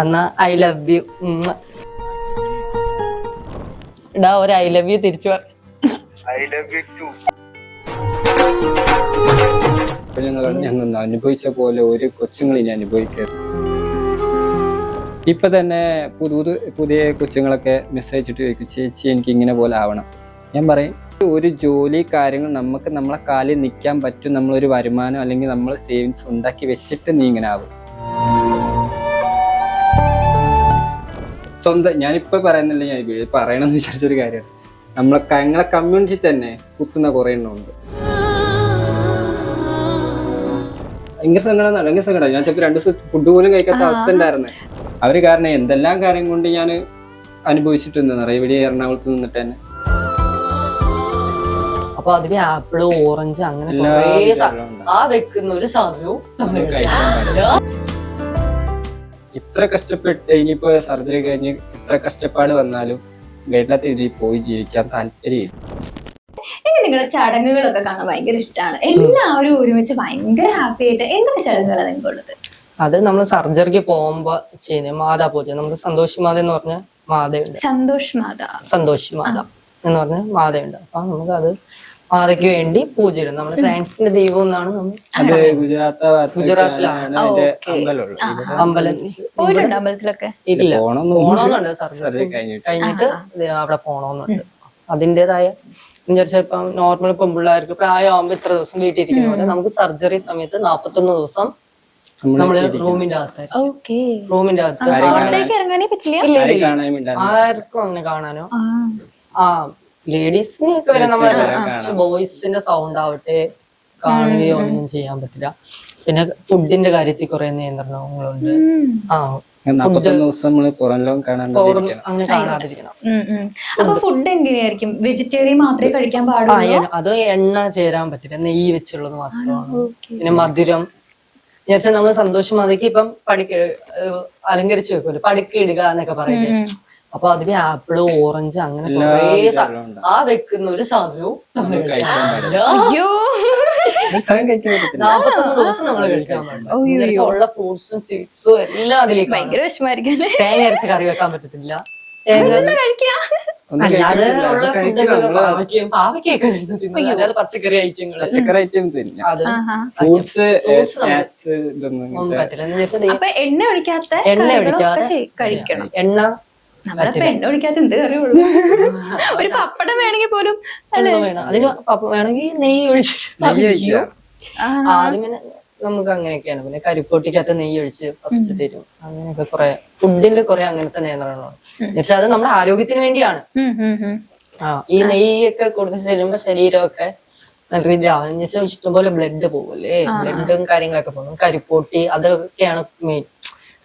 എന്നാ I love U. ഇടാ ഒരു ഐ ലവ് യു തിരിച്ചു പറ. ഞങ്ങൾ അനുഭവിച്ച പോലെ ഒരു കൊച്ചുങ്ങൾ ഇനി അനുഭവിക്കരുത്. ഇപ്പൊ തന്നെ പുതിയ കൊച്ചുങ്ങളൊക്കെ മെസ്സേജ് ഇട്ട് ചോദിക്കും, ചേച്ചി എനിക്ക് ഇങ്ങനെ പോലെ ആവണം. ഞാൻ പറയും, ഒരു ജോലി കാര്യങ്ങൾ നമുക്ക് നമ്മളെ കാലിൽ നിൽക്കാൻ പറ്റും. നമ്മളൊരു വരുമാനം അല്ലെങ്കിൽ നമ്മൾ സേവിങ്സ് ഉണ്ടാക്കി വെച്ചിട്ട് നീ ഇങ്ങനെ ആവും. സ്വന്തം ഞാനിപ്പോ പറയുന്നില്ല, ഞാൻ പറയണമെന്ന് വിചാരിച്ചൊരു കാര്യമാണ്. ഞങ്ങളെ കമ്മ്യൂണിറ്റി തന്നെ കുത്തുന്ന കുറെ എണ്ണമുണ്ട്. ഭയങ്കര സങ്കടം. ഞാൻ ചിലപ്പോൾ 2 ദിവസം ഫുഡ് പോലും കഴിക്കാത്ത അവസ്ഥ ഉണ്ടായിരുന്നു. അവര് കാരണം എന്തെല്ലാം കാര്യം കൊണ്ട് ഞാൻ അനുഭവിച്ചിട്ടുണ്ട്. ഇവിടെ എറണാകുളത്ത് നിന്നിട്ട് തന്നെ. അപ്പൊ അതിന് ആപ്പിള്, ഓറഞ്ച് അങ്ങനെ ആ വെക്കുന്ന ഒരു സാധനവും ഇത്ര കഷ്ടപ്പെട്ട് ഇനിയിപ്പോ സർജറി കഴിഞ്ഞ് ഇത്ര കഷ്ടപ്പാട് വന്നാലും വീട്ടിലത്തെ ഇതിൽ പോയി ജീവിക്കാൻ താല്പര്യം. എനിക്ക് നിങ്ങളുടെ ചടങ്ങുകളൊക്കെ കാണാൻ ഭയങ്കര ഇഷ്ടമാണ്. എല്ലാവരും ഒരുമിച്ച് ഭയങ്കര ഹാപ്പി ആയിട്ട് എന്തൊക്കെ ചടങ്ങുകളാണ് നിങ്ങൾക്കുള്ളത്? അത് നമ്മൾ സർജറിക്ക് പോകുമ്പോ ചെയ്യുന്ന മാതാ പൂജ. നമുക്ക് സന്തോഷ് മാത എന്ന് പറഞ്ഞ മാതയുണ്ട്. സന്തോഷ് മാത എന്ന് പറഞ്ഞ മാതയുണ്ട്. അപ്പൊ നമുക്ക് അത് മാതയ്ക്ക് വേണ്ടി പൂജ ഇടും. നമ്മുടെ ട്രാൻസിന്റെ ദൈവം എന്നാണ് നമ്മൾ ഗുജറാത്തിലാണ് അമ്പലത്തിലൊക്കെ. ഇല്ല, പോണോന്നുണ്ട്. സർജറി കഴിഞ്ഞിട്ട് അവിടെ പോണോന്നുണ്ട്. അതിൻ്റെതായ വിചാരിച്ചാൽ ഇപ്പൊ നോർമൽ പെൺപിള്ളേർക്ക് പ്രായമാകുമ്പോ ഇത്ര ദിവസം വീട്ടിൽ ഇരിക്കുന്ന പോലെ നമുക്ക് സർജറി സമയത്ത് 41 ദിവസം നമ്മള് റൂമിന്റെ അകത്ത് ആർക്കും അങ്ങനെ കാണാനോ ലേഡീസിനെയൊക്കെ വരെ നമ്മളെ ബോയ്സിന്റെ സൗണ്ട് ആവട്ടെ കാണുകയോ ഒന്നും ചെയ്യാൻ പറ്റില്ല. പിന്നെ ഫുഡിന്റെ കാര്യത്തിൽ കുറെ നിയന്ത്രണങ്ങളുണ്ട്. അങ്ങനെ കാണാതിരിക്കണം. ഫുഡ് എങ്ങനെയായിരിക്കും? വെജിറ്റേറിയൻ മാത്രമേ കഴിക്കാൻ പാടുള്ളൂ? അത് എണ്ണ ചേരാൻ പറ്റില്ല, നെയ്യ് വെച്ചുള്ളത് മാത്രമാണ്. പിന്നെ മധുരം വിചാരിച്ചാൽ നമ്മൾ സന്തോഷം മതിക്ക് ഇപ്പം അലങ്കരിച്ചു വെക്കുമല്ലോ, പടുക്ക ഇടുക എന്നൊക്കെ പറയില്ലേ. അപ്പൊ അതിന് ആപ്പിള്, ഓറഞ്ച് അങ്ങനെ കുറേ ആ വെക്കുന്ന ഒരു സാധനവും 41 ദിവസം നമ്മൾ കഴിക്കാൻ പാടില്ല. ഉള്ള ഫ്രൂട്ട്സും സ്വീറ്റ്സും എല്ലാം അതിലേക്ക്. ഭയങ്കര വിഷമായിരിക്കും. തേങ്ങ അരച്ച് കറി വെക്കാൻ പറ്റത്തില്ല. അല്ലാതെ ഉള്ള പാവയ്ക്കൊക്കെ അല്ലാതെ പച്ചക്കറി ഐറ്റങ്ങൾ ഒന്നും പറ്റില്ല. എണ്ണ ഒഴിക്കാത്ത കഴിക്കണം. എണ്ണ എണ്ണ ഒഴിക്കാത്ത എന്ത് കറി ഉള്ളൂ? ഒരു പപ്പടം വേണമെങ്കിൽ പോലും വേണം. അതിന് വേണമെങ്കിൽ നെയ്യ് ഒഴിച്ചിട്ട് ആദ്യമേ നമുക്ക് അങ്ങനെയൊക്കെയാണ്. പിന്നെ കരിപ്പൊട്ടിക്കകത്ത് നെയ്യ് ഒഴിച്ച് ഫസ്റ്റ് തരും. അങ്ങനെയൊക്കെ കുറെ ഫുഡിന്റെ കുറെ അങ്ങനത്തെ നിയന്ത്രണമാണ്. പക്ഷെ അത് നമ്മുടെ ആരോഗ്യത്തിന് വേണ്ടിയാണ്. ഈ നെയ്യൊക്കെ കൊടുത്ത് ചെല്ലുമ്പോ ശരീരമൊക്കെ നല്ല രീതിയിൽ ആവുന്ന വെച്ചാൽ ഇഷ്ടംപോലെ ബ്ലഡ് പോകുമല്ലേ, ബ്ലഡും കാര്യങ്ങളൊക്കെ പോകും. കരിപ്പൊട്ടി അതൊക്കെയാണ് മെയിൻ.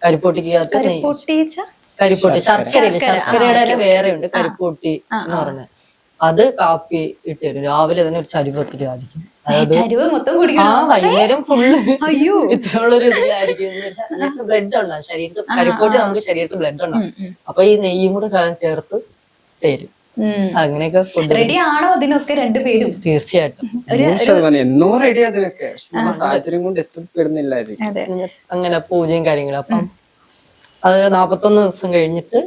കരിപ്പൊട്ടിക്കകത്ത് കരിപ്പൊട്ടി ശർക്കരയുടെ വേറെ ഉണ്ട് കരിപ്പൊട്ടി എന്ന് പറഞ്ഞത്. അത് കാപ്പി ഇട്ട് തരും. രാവിലെ തന്നെ ഒരു ചരുവത്തിൽ ആയിരിക്കും. വൈകുന്നേരം ഫുള്ള് ഇത്രയുള്ളൊരു ഇതിലായിരിക്കും. ബ്ലഡ് ഉണ്ടാവും ശരീരത്തിൽ. കരിപ്പൊട്ടി നമുക്ക് ശരീരത്തിൽ ബ്ലഡ് ഉണ്ടാവും. അപ്പൊ ഈ നെയ്യും കൂടെ ചേർത്ത് തരും. അങ്ങനെയൊക്കെ റെഡി ആണോ അതിനൊക്കെ രണ്ടുപേരും? തീർച്ചയായിട്ടും അങ്ങനെ പൂജയും കാര്യങ്ങളും. അപ്പം അത് 41 ദിവസം കഴിഞ്ഞിട്ട്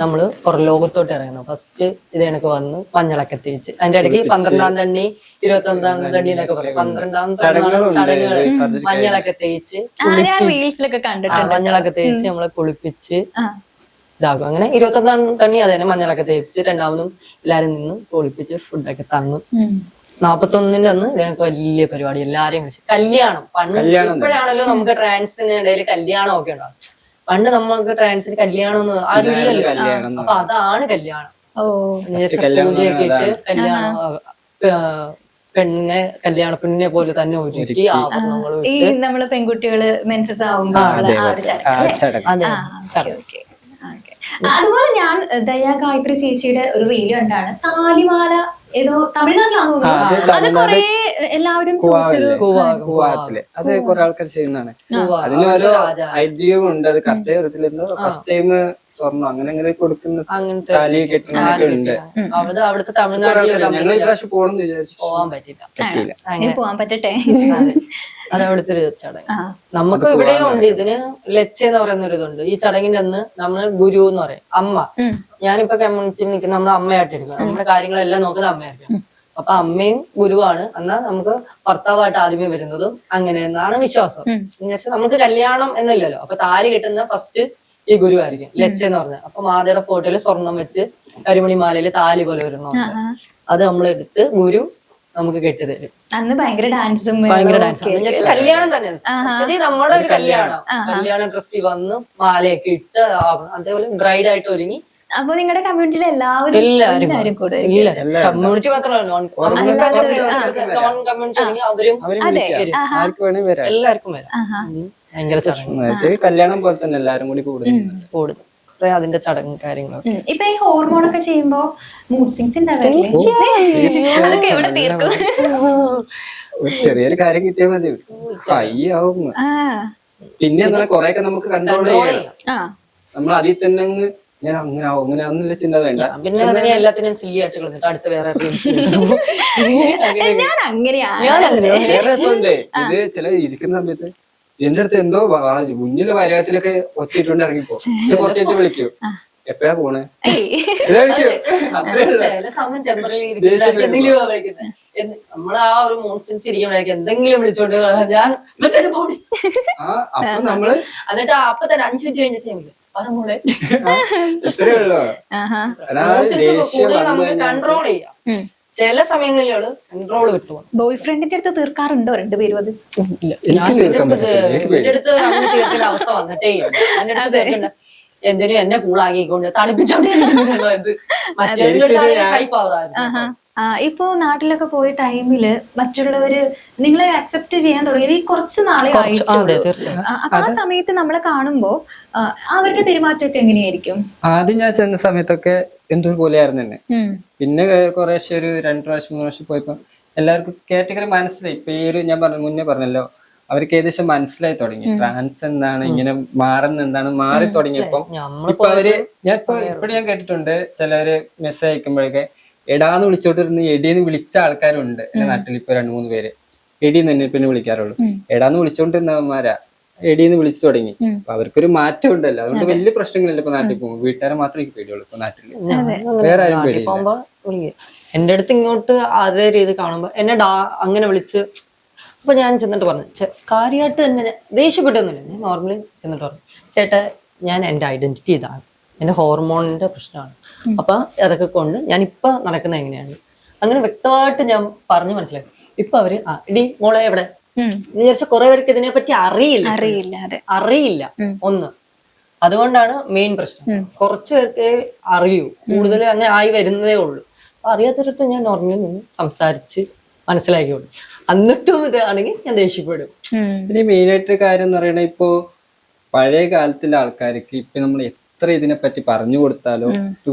നമ്മള് പുറലോകത്തോട്ട് ഇറങ്ങണം. ഫസ്റ്റ് ഇത് കണക്ക് വന്ന് മഞ്ഞളൊക്കെ തേച്ച് അതിന്റെ ഇടയ്ക്ക് 12ാം തണ്ണി 21ാം തണ്ണി എന്നൊക്കെ പറയും. 12ാം ചടങ്ങുകൾ മഞ്ഞളൊക്കെ തേച്ച് മഞ്ഞളൊക്കെ തേച്ച് നമ്മളെ കുളിപ്പിച്ച് ഇതാക്കും. അങ്ങനെ 21ാം തണ്ണി അത് തന്നെ മഞ്ഞളൊക്കെ തേച്ച് രണ്ടാമതും എല്ലാരും നിന്നും കുളിപ്പിച്ച് ഫുഡൊക്കെ തന്നു. 41ന്റെ അന്ന് ഇതിനൊക്കെ വലിയ പരിപാടി എല്ലാരെയും വിളിച്ച് കല്യാണം. പണ്ട് ഇപ്പോഴാണല്ലോ നമുക്ക് ട്രാൻസിന് ഇടയിൽ കല്യാണം ഒക്കെ ഉണ്ടാവും. പണ്ട് നമ്മൾക്ക് ട്രാൻസിന് കല്യാണം ഒന്നും ആരും ഇല്ലല്ലോ. അപ്പൊ അതാണ് കല്യാണം. പൂജയൊക്കെ ഇട്ട് കല്യാണം പെണ്ണിനെ പോലെ തന്നെ ഒരുക്കി ആഭരണങ്ങൾ നമ്മള് പെൺകുട്ടികള് മെൻസസ് ആവുമ്പോ അതുപോലെ ഞാൻ ദയാ ഗായത്രി ചേച്ചിയുടെ ഒരു റീല് കണ്ടാണ്. താലിമാല ഏതോ തമിഴ്നാട്ടിലാണോ അത് കൊറേ എല്ലാവരും അത് കുറെ ആൾക്കാർ ചെയ്യുന്നതാണ്. അതിന് ഓരോ ഐതിഹ്യമുണ്ട്. അത് കറക്റ്റ് ഫസ്റ്റ് ടൈം സ്വർണ്ണം അങ്ങനെ അങ്ങനെ കൊടുക്കുന്ന അങ്ങനത്തെ താലി കെട്ടുന്നൊക്കെ ഉണ്ട്. അവിടുത്തെ തമിഴ്നാട്ടിലെ ഒരു ഞങ്ങൾ ഇപ്രാവശ്യം പോകണം വിചാരിച്ചു, പോവാൻ പറ്റില്ല. പറ്റിയില്ല. ഇനി പോവാൻ പറ്റട്ടെ. അതെ, അത് അവിടുത്തെ ഒരു ചടങ്ങ്. നമുക്ക് ഇവിടെയും ഉണ്ട് ഇതിന് ലച്ച എന്ന് പറയുന്ന ഒരു ഇതുണ്ട്. ഈ ചടങ്ങിന്റെ അന്ന് നമ്മൾ ഗുരു എന്ന് പറയും, അമ്മ. ഞാനിപ്പോ കമ്മ്യൂണിറ്റിയിൽ നിൽക്കുന്ന നമ്മുടെ അമ്മയായിട്ട് എടുക്കുക, നമ്മുടെ കാര്യങ്ങളെല്ലാം നോക്കുന്നത് അമ്മയായിരിക്കും. അപ്പൊ അമ്മയും ഗുരുവാണ്. എന്നാൽ നമുക്ക് ഭർത്താവായിട്ട് ആദ്യമേ വരുന്നതും അങ്ങനെ എന്നാണ് വിശ്വാസം. എന്നുവെച്ചാൽ നമുക്ക് കല്യാണം എന്നില്ലല്ലോ. അപ്പൊ താലി കെട്ടുന്ന ഫസ്റ്റ് ഈ ഗുരു ആയിരിക്കും, ലച്ച എന്ന് പറഞ്ഞത്. അപ്പൊ മാതയുടെ ഫോട്ടോയില് സ്വർണം വെച്ച് കരിമണി മാലയില് താലി പോലെ വരുന്നു. അത് നമ്മളെടുത്ത് ഗുരു നമുക്ക് കെട്ടിത്തരും. അന്ന് ഭയങ്കര ഡാൻസും ഭയങ്കര ഡാൻസ്. കല്യാണം തന്നെ സത്യത്തിൽ നമ്മുടെ ഒരു കല്യാണ ഡ്രസ്സിൽ വന്ന് മാലയൊക്കെ ഇട്ട് അതേപോലെ ബ്രൈഡ് ആയിട്ട് ഒരുങ്ങി. അപ്പൊ നിങ്ങളുടെ കമ്മ്യൂണിറ്റിയിലെ എല്ലാവരും കൂടെ ഇല്ല, കമ്മ്യൂണിറ്റി മാത്രമല്ല, നോൺ കമ്മ്യൂണിറ്റി അവരും ആർക്ക് വേണേ വരാം, എല്ലാവർക്കും വരാം. ഭയങ്കര ചടങ്ങ്, കല്യാണം പോലെ തന്നെ എല്ലാരും കൂടി കൂടുന്നു. കുറെ അതിന്റെ ചടങ്ങ് കാര്യങ്ങളൊക്കെ. ഇപ്പൊ ഈ ഹോർമോൺ ഒക്കെ ചെയ്യുമ്പോ മൂഡ് സ്വിങ്സ് അതൊക്കെ എവിടെ തീർക്കും? ഒരു ചെറിയൊരു കാര്യം കിട്ടിയാൽ മതി, കയ്യാവും. പിന്നെ കൊറേയൊക്കെ നമുക്ക് കൺട്രോൾ ചെയ്യാം. നമ്മൾ അതിൽ തന്നെ ഞാൻ അങ്ങനെ ആവും അങ്ങനെ ആവുന്നില്ല ചിന്ത വേണ്ട. പിന്നെ അതിനെ എല്ലാത്തിനും സില്ലി ആയിട്ട് കളഞ്ഞിട്ട് അടുത്ത വേറെ ഞാൻ അങ്ങനെയാണ്. വേറെ രസമുണ്ട് ഇത്. ചില ഇരിക്കുന്ന സമയത്ത് എന്റെ അടുത്ത് എന്തോ മുന്നിലെ വരകത്തിലൊക്കെ ഒത്തിട്ടുണ്ട് ഇറങ്ങിപ്പോ, കുറച്ചു വിളിക്കൂ, എപ്പോഴാ പോണേ, ചില സമയം ടെമ്പററി നമ്മൾ ആ ഒരു മോൺസിൻസ് ഇരിക്കുമ്പോഴേക്കും എന്തെങ്കിലും വിളിച്ചോണ്ട് ഞാൻ നമ്മള് എന്നിട്ട് അപ്പൊ തന്നെ 5 മിനിറ്റ് കഴിഞ്ഞിട്ട് പറഞ്ഞൂടെ കൂടുതൽ നമുക്ക് കൺട്രോൾ ചെയ്യാം. ചില സമയങ്ങളിലാണ് കൺട്രോൾ കിട്ടുക. ബോയ് ഫ്രണ്ടിന്റെ അടുത്ത് തീർക്കാറുണ്ടോ രണ്ടുപേരും? അത് ഞാൻ എന്റെ അടുത്ത് അങ്ങനെ തീർക്കേണ്ട അവസ്ഥ വന്നിട്ടേ ഇല്ല. എന്റെ അടുത്ത് തീർക്കണ്ട എന്തിനും എന്നെ കൂളാക്കിക്കൊണ്ട് തണുപ്പിച്ചോണ്ടിരുന്നത് ഹൈ പവർ ആയിരുന്നു. ഇപ്പൊ നാട്ടിലൊക്കെ പോയ ടൈമില് മറ്റുള്ളവര് നിങ്ങളെ അക്സെപ്റ്റ് ചെയ്യാൻ തുടങ്ങി കുറച്ച് നാളെ അപ്പൊ ആ സമയത്ത് നമ്മളെ കാണുമ്പോ അവരുടെ പെരുമാറ്റമൊക്കെ എങ്ങനെയായിരിക്കും? ആദ്യം ഞാൻ ചെന്ന സമയത്തൊക്കെ എന്തോ പോലെയായിരുന്നു തന്നെ. പിന്നെ കുറേശ്ശെ ഒരു 2 പ്രാവശ്യം 3 പ്രാവശ്യം പോയപ്പോ എല്ലാവർക്കും കാറ്റഗറി മനസ്സിലായി. പേര് ഞാൻ മുന്നേ പറഞ്ഞല്ലോ, അവർക്ക് ഏകദേശം മനസ്സിലായി തുടങ്ങി. ട്രാൻസ് എന്താണ്, ഇങ്ങനെ മാറുന്ന എന്താണ്, മാറി തുടങ്ങിയപ്പോ ഇപ്പൊ അവര് ഇപ്പോഴും ഞാൻ കേട്ടിട്ടുണ്ട്, ചിലര് മെസ്സേജ് അയക്കുമ്പോഴൊക്കെ എടാന്ന് വിളിച്ചോണ്ടിരുന്ന് എടിന്ന് വിളിച്ച ആൾക്കാരുണ്ട് എന്റെ നാട്ടിൽ. ഇപ്പൊ 2-3 പേര് എടിന്ന് തന്നെ പിന്നെ വിളിക്കാറുള്ളൂ. എടാന്ന് വിളിച്ചോണ്ടിരുന്നവന്മാരാ എടിന്ന് വിളിച്ചു തുടങ്ങി. അപ്പൊ അവർക്കൊരു മാറ്റം ഉണ്ടല്ലോ, അതുകൊണ്ട് വലിയ പ്രശ്നങ്ങളില്ല. ഇപ്പൊ നാട്ടിൽ പോകും വീട്ടുകാരെ മാത്രമേ എനിക്ക് പേടിയുള്ളൂ. ഇപ്പൊ നാട്ടില് വേറെ ആരും പേടിയില്ല. എന്റെ അടുത്ത് ഇങ്ങോട്ട് അതേ രീതി കാണുമ്പോ എന്നെ അങ്ങനെ വിളിച്ച് അപ്പൊ ഞാൻ ചെന്നിട്ട് പറഞ്ഞു, കാര്യമായിട്ട് തന്നെ ദേഷ്യപ്പെട്ടൊന്നുമില്ല. ഞാൻ നോർമലി ചെന്നിട്ട് പറഞ്ഞു, ചേട്ടാ ഞാൻ എന്റെ ഐഡന്റിറ്റി ഇതാണ്, എന്റെ ഹോർമോണിന്റെ പ്രശ്നമാണ്. അപ്പൊ അതൊക്കെ കൊണ്ട് ഞാൻ ഇപ്പൊ നടക്കുന്നത് എങ്ങനെയാണ് അങ്ങനെ വ്യക്തമായിട്ട് ഞാൻ പറഞ്ഞു മനസ്സിലാക്കി. ഇപ്പൊ അവര് ഇടി മോളെ എവിടെ വിചാരിച്ച കുറെ പേർക്ക് ഇതിനെ പറ്റി അറിയില്ല. ഒന്ന് അതുകൊണ്ടാണ് മെയിൻ പ്രശ്നം. കുറച്ചു പേർക്ക് അറിയൂ, കൂടുതൽ അങ്ങനെ ആയി വരുന്നതേ ഉള്ളൂ. അപ്പൊ അറിയാത്തവരടുത്ത് ഞാൻ നോർമലി നിന്ന് സംസാരിച്ച് മനസ്സിലാക്കിയുള്ളൂ. എന്നിട്ടും ഇതാണെങ്കിൽ ഞാൻ ദേഷ്യപ്പെടും. പിന്നെ മെയിൻ ആയിട്ട് കാര്യം എന്ന് പറയുന്നത്, ഇപ്പോ പഴയ കാലത്തിലെ ആൾക്കാർക്ക് ഇപ്പൊ നമ്മൾ എത്ര ഇതിനെപ്പറ്റി പറഞ്ഞു കൊടുത്താലോ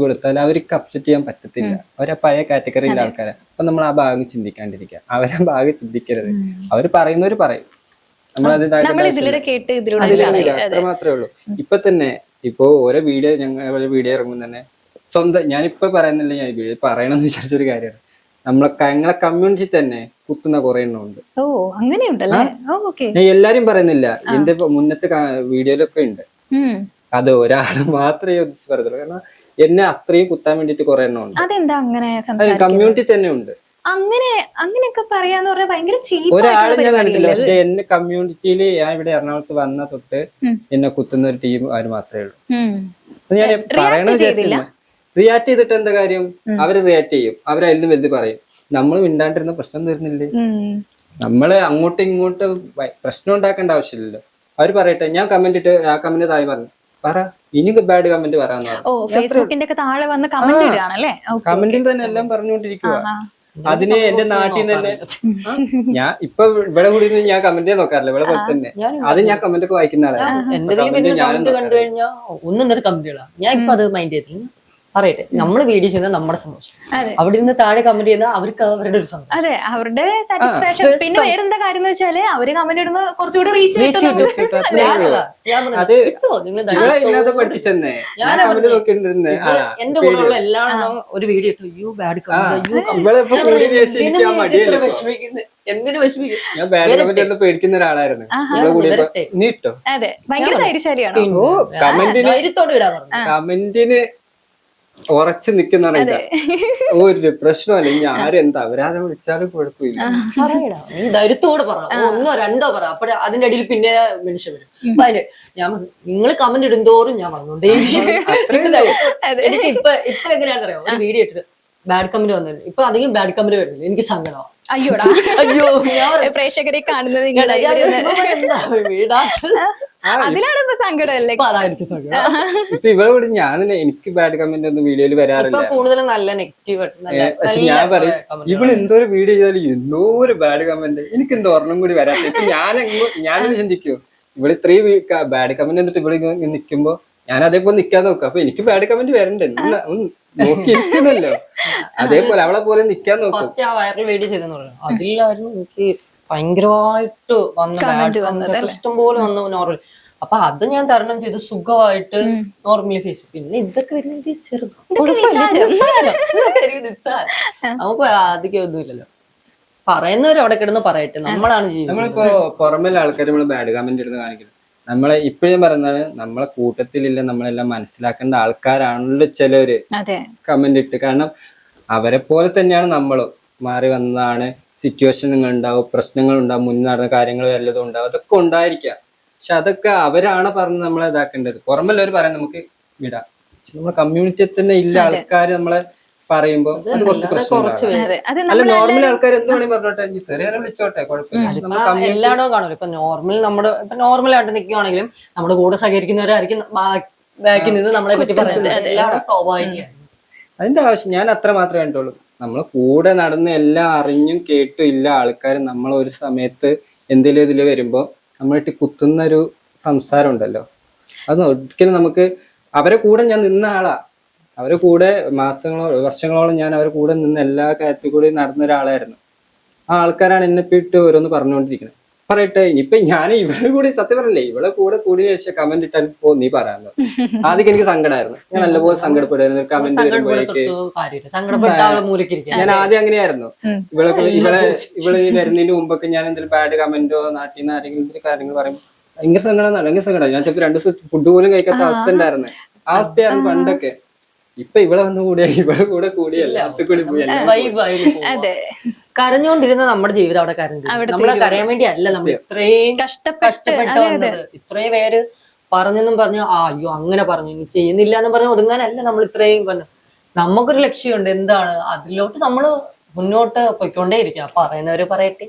അവർക്ക് അപ്സെറ്റ് ചെയ്യാൻ പറ്റത്തില്ല. അവരാ പഴയ കാറ്റഗറിയിലെ ആൾക്കാരെ. അപ്പൊ നമ്മൾ ആ ഭാഗം ചിന്തിക്കാണ്ടിരിക്കുക, അവരാ ഭാഗം ചിന്തിക്കരുത്. അവര് പറയുന്നവര് പറയും, നമ്മളത് അത്ര മാത്രമേ ഉള്ളൂ. ഇപ്പൊ തന്നെ ഇപ്പൊ ഓരോ വീഡിയോ ഇറങ്ങുമ്പോൾ തന്നെ സ്വന്തം ഞാനിപ്പോ പറയുന്നില്ല, ഞാൻ വീഡിയോ പറയണമെന്ന് വിചാരിച്ചൊരു കാര്യമാണ്. ഞങ്ങളെ കമ്മ്യൂണിറ്റി തന്നെ കുത്തുന്ന കുറെ എണ്ണം ഉണ്ട്. ഞാൻ എല്ലാരും പറയുന്നില്ല, എന്റെ മുന്നത്തെ വീഡിയോയിലൊക്കെ ഉണ്ട്. അത് ഒരാള് മാത്രമേ പറയുള്ളൂ, കാരണം എന്നെ അത്രയും കുത്താൻ വേണ്ടിട്ട് കുറെ എണ്ണം ഉണ്ട്. കമ്മ്യൂണിറ്റി തന്നെ ഉണ്ട്. അങ്ങനെയൊക്കെ പറയാന്ന് പറഞ്ഞാൽ ഭയങ്കര ഒരാള് ഞാൻ കണ്ടിട്ടില്ല. പക്ഷെ എന്നെ കമ്മ്യൂണിറ്റിയില് ഞാൻ ഇവിടെ എറണാകുളത്ത് വന്ന തൊട്ട് എന്നെ കുത്തുന്ന ഒരു ടീം അവര് മാത്രമേ ഉള്ളൂ. ഞാൻ പറയണ വിചാരിച്ചില്ല. റിയാക്ട് ചെയ്തിട്ട് എന്താ കാര്യം? അവര് റിയാക്ട് ചെയ്യും, അവരതിൽ വലുത് പറയും. നമ്മൾ മിണ്ടാണ്ടിരുന്ന പ്രശ്നം തീർന്നില്ലേ? നമ്മള് അങ്ങോട്ടും ഇങ്ങോട്ടും പ്രശ്നം ഉണ്ടാക്കേണ്ട ആവശ്യമില്ലല്ലോ. അവര് പറയട്ടെ, ഞാൻ കമന്റ് ഇട്ട് ആ കമന്റ് താഴെ പറഞ്ഞു പറ, ഇനി ബാഡ് കമന്റ് പറയാന്ന് കമന്റിൽ തന്നെ എല്ലാം പറഞ്ഞുകൊണ്ടിരിക്കുക. അതിന് എന്റെ നാട്ടിൽ തന്നെ ഞാൻ ഇപ്പൊ ഇവിടെ കൂടി ഞാൻ കമന്റ് നോക്കാറില്ല, ഇവിടെ പോലെ തന്നെ. അത് ഞാൻ കമന്റ് ഒക്കെ വായിക്കുന്ന ആളാണ്. കണ്ടു കഴിഞ്ഞാൽ ഒന്നും കമന്റുകളാ. ഞാൻ ഇപ്പൊ അത് മൈൻഡ് ചെയ്തില്ല. പറയട്ടെ, നമ്മള് വീഡിയോ ചെയ്യുന്നത് നമ്മുടെ സന്തോഷം, അതെ അവിടെ നിന്ന് താഴെ കമന്റ് ചെയ്യുന്ന അവർക്ക് അവരുടെ ഒരു സന്തോഷം. അതെ, അവരുടെ സാറ്റിസ്ഫാക്ഷൻ. പിന്നെ വേറെന്താ കാര്യം എന്ന് വെച്ചാല് അവര് കമന്റ് ഇടുമ്പോ കുറച്ചുകൂടി റീച്ച് കിട്ടും. ഞാൻ അത് കിട്ടോ നിങ്ങൾ ഇല്ലാതെ പഠിപ്പിച്ചെന്നെ എന്റെ കൂടെയുള്ള എല്ലാവരും ഒരു വീഡിയോ ഇട്ടു, യു ബാഡ് മടിയല്ലേ വിഷമിക്കുന്നത്, എന്തിനു വിഷമിക്കും. ഞാൻ ബാഡ് കമന്റ് ഒന്ന് പേടിക്കുന്ന ഒരാളായിരുന്നു. നീ ഇട്ടോ അതെ, ഭയങ്കര ധൈര്യശാലിയാണ്. ധൈര്യത്തോടെ ഇടാൻ പറഞ്ഞു. കമന്റിന് ഉറച്ചു നിക്കുന്ന ഒരു പ്രശ്നമല്ല. ഇനി ആരെന്താ അവരാതെ വിളിച്ചാലും കുഴപ്പമില്ല. പറയടാ, നീ ധൈര്യത്തോടെ പറ, ഒന്നോ രണ്ടോ പറ. അപ്പഴേ അതിന്റെ അടിയിൽ പിന്നെ മനുഷ്യ വരും. അപ്പൊ അതിന് ഞാൻ പറഞ്ഞു, നിങ്ങൾ കമന്റ് ഇടുന്തോറും ഞാൻ പറഞ്ഞോണ്ടേ. എനിക്ക് ഇപ്പൊ എങ്ങനെയാണെന്ന് അറിയാം, ഒരു വീഡിയോ ഇട്ടിട്ട് ബാഡ് കമന്റ് വന്നില്ല. ഇപ്പൊ അധികം ബാഡ് കമന്റ് വരുന്നില്ല, എനിക്ക് സങ്കടമാണ്. അയ്യോടാ, അയ്യോ പ്രേക്ഷകരെ കാണുന്നത് അതിലാണ് ഇപ്പൊ സങ്കടം അല്ലേ? അതായിരിക്കും സങ്കടം. ഇപ്പൊ ഇവിടെ എനിക്ക് ബാഡ് കമന്റ് ഒന്നും വീഡിയോയിൽ വരാറില്ല. കൂടുതലും നല്ല നെഗറ്റീവ്. പക്ഷെ ഞാൻ പറയും, ഇവിടെ എന്തോ ഒരു വീഡിയോ ചെയ്താലും എന്തോ ഒരു ബാഡ് കമന്റ്, എനിക്ക് എന്തോ ഒരെണ്ണം കൂടി വരാത്ത. ഇപ്പൊ ഞാനെന്നെ ചിന്തിക്കൂ, ഇവിടെ ഇത്രയും ബാഡ് കമന്റ് എന്നിട്ട് ഇവിടെ നിൽക്കുമ്പോ ഞാൻ അതേപോലെ നിക്കാതെ നോക്കാം. അപ്പൊ എനിക്ക് ബാഡ് കമന്റ് വരണ്ടേ, നോക്കിയിരിക്കുന്നല്ലോ. അതേപോലെ അവളെ പോലെ നിക്കാൻ നോക്കും. ഫസ്റ്റ് ആ വൈറൽ വീഡിയോ ചെയ്തെന്ന് പറഞ്ഞു, അതിലായിരുന്നു എനിക്ക് ഭയങ്കരമായിട്ട് വന്ന ഇഷ്ടം പോലെ വന്നു നോർമൽ. അപ്പൊ അത് ഞാൻ തരണം ചെയ്ത് സുഖമായിട്ട് നോർമലി ഫേസ്. പിന്നെ ഇതൊക്കെ വരുന്നത് നമുക്ക് അധികം ഒന്നുമില്ലല്ലോ. പറയുന്നവർ അവിടെ കിടന്ന് പറയട്ടെ, നമ്മളാണ് ജീവിതം. നമ്മളിപ്പോ പുറമെ ആൾക്കാർ നമ്മള് ബാഡ് കമന്റ് ഇടുന്ന കാണിക്കുന്നത്. നമ്മളെ ഇപ്പോഴും പറയുന്നത് നമ്മളെ കൂട്ടത്തിലില്ല, നമ്മളെല്ലാം മനസ്സിലാക്കേണ്ട ആൾക്കാരാണല്ലോ ചിലവര് കമന്റ് ഇട്ട്. കാരണം അവരെ പോലെ തന്നെയാണ് നമ്മളും. മാറി വന്നതാണ്, സിറ്റുവേഷനുകൾ ഉണ്ടാവും, പ്രശ്നങ്ങൾ ഉണ്ടാവും, മുന്നിൽ നടന്ന കാര്യങ്ങൾ വല്ലതും ഉണ്ടാവും, അതൊക്കെ ഉണ്ടായിരിക്കാം. പക്ഷെ അതൊക്കെ അവരാണ് പറഞ്ഞ് നമ്മളെ ഇതാക്കേണ്ടത്. പുറമെല്ലാവർ പറയാൻ നമുക്ക് വിടാം. പക്ഷെ നമ്മളെ കമ്മ്യൂണിറ്റിയിൽ തന്നെ ഇല്ല ആൾക്കാര് നമ്മളെ പറയുമ്പോ അത് കുറച്ച് അല്ല, നോർമൽ ആൾക്കാർ എന്ത് വേണമെങ്കിൽ പറഞ്ഞോട്ടെ, തെറിയാനെ വിളിച്ചോട്ടെ, കുഴപ്പമില്ല. എല്ലായിടവും കാണുമല്ലോ. ഇപ്പൊ നോർമൽ നോർമലായിട്ട് നിൽക്കുകയാണെങ്കിലും നമ്മുടെ കൂടെ സഹകരിക്കുന്നവരായിരിക്കും ബാക്കിൽ നിന്ന് നമ്മളെ പറ്റി പറയുന്നത്. എല്ലാവരും സ്വാഭാവികമാണ്. അതിന്റെ ആവശ്യം ഞാൻ അത്ര മാത്രമേ കണ്ടുള്ളൂ. നമ്മളെ കൂടെ നടന്ന് എല്ലാം അറിഞ്ഞും കേട്ടും ഇല്ല ആൾക്കാർ നമ്മളൊരു സമയത്ത് എന്തെങ്കിലും ഇതിൽ വരുമ്പോ നമ്മളിട്ട് കുത്തുന്ന ഒരു സംസാരം ഉണ്ടല്ലോ, അത് ഒരിക്കലും നമുക്ക്. അവരെ കൂടെ ഞാൻ നിന്ന ആളാ, അവരെ കൂടെ വർഷങ്ങളോളം ഞാൻ അവരെ കൂടെ നിന്ന് എല്ലാ കാര്യത്തിൽ കൂടി നടന്ന ഒരാളായിരുന്നു. ആ ആൾക്കാരാണ് എന്നെ ഇട്ട് ഓരോന്ന് പറഞ്ഞുകൊണ്ടിരിക്കുന്നത്. പറയട്ടെ, ഇനിയിപ്പൊ ഞാൻ ഇവിടെ കൂടി സത്യം പറഞ്ഞില്ലേ, ഇവിടെ കൂടെ കൂടിയ ശേഷം കമന്റ് ഇട്ടാൽ നീ പറയാന്ന് ആദ്യം എനിക്ക് സങ്കടമായിരുന്നു. ഞാൻ നല്ലപോലെ സങ്കടപ്പെടുമായിരുന്നു കമന്റ് വരുമ്പോഴേക്ക്. ഞാൻ ആദ്യം അങ്ങനെയായിരുന്നു. ഇവിടെ വരുന്നതിന് മുമ്പൊക്കെ ഞാൻ എന്തെങ്കിലും ബാഡ് കമന്റോ നാട്ടിൽ നിന്ന് ആരെങ്കിലും എന്തെങ്കിലും കാര്യങ്ങൾ പറയുമ്പോൾ ഭയങ്കര സങ്കടം, ഭയങ്കര സങ്കടം. ഞാൻ ചിലപ്പോൾ 2 ദിവസം ഫുഡ് പോലും കഴിക്കാത്ത അവസ്ഥ ഉണ്ടായിരുന്നു. ആ അവസ്ഥയായിരുന്നു പണ്ടൊക്കെ. ഇപ്പൊ ഇവിടെ വന്ന് കൂടിയ ഇവിടെ കൂടെ കൂടിയല്ല കൂടി പോയി കരഞ്ഞോണ്ടിരുന്ന നമ്മുടെ ജീവിതം അവിടെ കരഞ്ഞു. നമ്മളെ കരയാൻ വേണ്ടി അല്ല നമ്മൾ ഇത്രയും കഷ്ടപ്പെട്ട് വന്നത്. ഇത്രയും പേര് പറഞ്ഞെന്നും പറഞ്ഞു, അയ്യോ അങ്ങനെ പറഞ്ഞു, ഇനി ചെയ്യുന്നില്ല എന്ന് പറഞ്ഞു ഒതുങ്ങാനല്ല നമ്മൾ ഇത്രയും പറഞ്ഞു. നമുക്കൊരു ലക്ഷ്യമുണ്ട്, എന്താണ് അതിലോട്ട് നമ്മള് മുന്നോട്ട് പൊയ്ക്കൊണ്ടേ ഇരിക്കാം. പറയുന്നവര് പറയട്ടെ,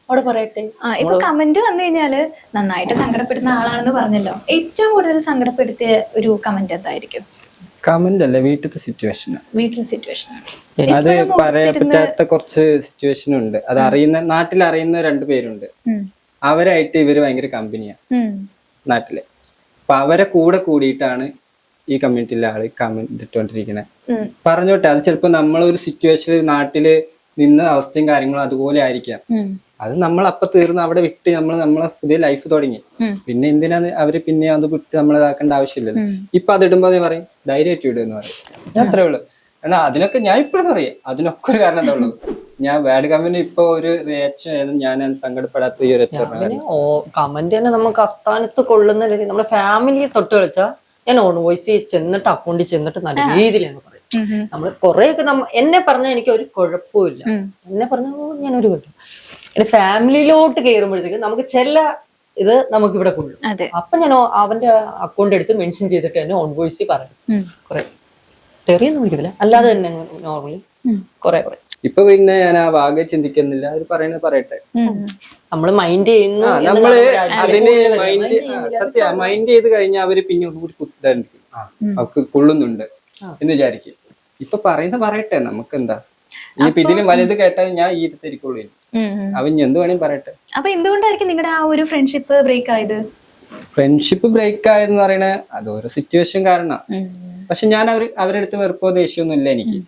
അവിടെ പറയട്ടെ. ഇപ്പൊ കമന്റ് വന്നു കഴിഞ്ഞാല് നന്നായിട്ട് സങ്കടപ്പെടുന്ന ആളാണെന്ന് പറഞ്ഞല്ലോ, ഏറ്റവും കൂടുതൽ സങ്കടപ്പെടുത്തിയ ഒരു കമന്റ് എന്തായിരിക്കും? കമന്റ് അല്ല, വീട്ടിലത്തെ സിറ്റുവേഷൻ. അത് പറയാൻ പറ്റാത്ത കുറച്ച് സിറ്റുവേഷൻ ഉണ്ട്. അത് അറിയുന്ന നാട്ടിൽ അറിയുന്ന 2 പേരുണ്ട്. അവരായിട്ട് ഇവര് ഭയങ്കര കമ്പനിയാ നാട്ടില്. അപ്പൊ അവരെ കൂടെ കൂടിയിട്ടാണ് ഈ കമ്മ്യൂണിറ്റിയിലെ ആള് കമന്റ് ഇട്ടോണ്ടിരിക്കുന്നത്. പറഞ്ഞോട്ടെ, അത് ചിലപ്പോ നമ്മളൊരു സിറ്റുവേഷനിൽ നാട്ടില് നിന്ന അവസ്ഥയും കാര്യങ്ങളും അതുപോലെ ആയിരിക്കാം. അത് നമ്മൾ അപ്പൊ തീർന്ന് അവിടെ വിട്ട് നമ്മളെ പുതിയ ലൈഫ് തുടങ്ങി. പിന്നെ എന്തിനാണ് അവര് പിന്നെ അത് വിട്ട് നമ്മളിതാക്കേണ്ട ആവശ്യമില്ലല്ലോ. ഇപ്പൊ അത് ഇടുമ്പോ പറയും ധൈര്യമായിട്ട് ഇടുമെന്ന് പറയും. ഞാൻ അത്രേ ഉള്ളൂ. കാരണം അതിനൊക്കെ ഞാൻ ഇപ്പോഴും പറയാം, അതിനൊക്കെ ഒരു കാരണം എന്താ ഉള്ളൂ. ഞാൻ ബാഡ് കമന്റ് ഇപ്പൊ ഒരു റിയാക്ഷൻ ആയിരുന്നു, ഞാൻ സങ്കടപ്പെടാത്ത ഈ ഒരു കമന്റ് തന്നെ നമുക്ക് അസ്ഥാനത്ത് കൊള്ളുന്ന രീതി. നമ്മുടെ ഫാമിലിയെ തൊട്ട് കളിച്ചാൽ ഞാൻ ഓൺ വോയിസ് ചെന്നിട്ട് അക്കൗണ്ടിൽ ചെന്നിട്ട് നല്ല രീതിയിൽ അങ്ങ് പറയും. നമ്മള് കൊറേയൊക്കെ എന്നെ പറഞ്ഞാൽ എനിക്ക് ഒരു കുഴപ്പമില്ല, എന്നെ പറഞ്ഞ ഞാനൊരു കുഴപ്പം. എന്റെ ഫാമിലിയിലോട്ട് കയറുമ്പോഴത്തേക്ക് നമുക്ക് ചില ഇത് നമുക്ക് ഇവിടെ കൊള്ളും. അപ്പൊ ഞാൻ അവന്റെ അക്കൗണ്ട് എടുത്ത് മെൻഷൻ ചെയ്തിട്ട് തന്നെ ഓൺ വോയിസ് പറയും. കുറെ തെറിയൊന്നും വിളിക്കത്തില്ല, അല്ലാതെ തന്നെ നോർമലി കുറെ ഇപ്പൊ പിന്നെ ഞാൻ ആ ഭാഗം ചിന്തിക്കുന്നില്ല, അത് പറയുന്നത് പറയട്ടെ. നമ്മള് മൈൻഡ് ചെയ്യുന്നു, നമ്മള് അതിന് മൈൻഡ് ചെയ്ത് കഴിഞ്ഞാൽ അവര് പിന്നെ ഒന്നുകൂടി കുത്തായിരിക്കും, അവർക്ക് കൊള്ളുന്നുണ്ട് എന്ന് വിചാരിക്കും. ഇപ്പൊ പറയട്ടെ, നമുക്ക് എന്താ. ഇനിയിപ്പൊ ഇതിലും വലുത് കേട്ടാൽ ഞാൻ ഈ ഇരുത്തിരിക്കുള്ളൂ. അവൻ എന്ത് വേണേലും പറയട്ടെ. അപ്പൊ എന്തുകൊണ്ടായിരിക്കും നിങ്ങളുടെ ആ ഒരു ഫ്രണ്ട്ഷിപ്പ് ബ്രേക്ക് ആയത്? ഫ്രണ്ട്ഷിപ്പ് ബ്രേക്ക് ആയെന്ന് പറയണേ അത് ഓരോ സിറ്റുവേഷൻ കാരണം. പക്ഷെ ഞാൻ അവരുടെ അടുത്ത് വെറുപ്പോ ദേഷ്യമൊന്നും ഇല്ല എനിക്ക്.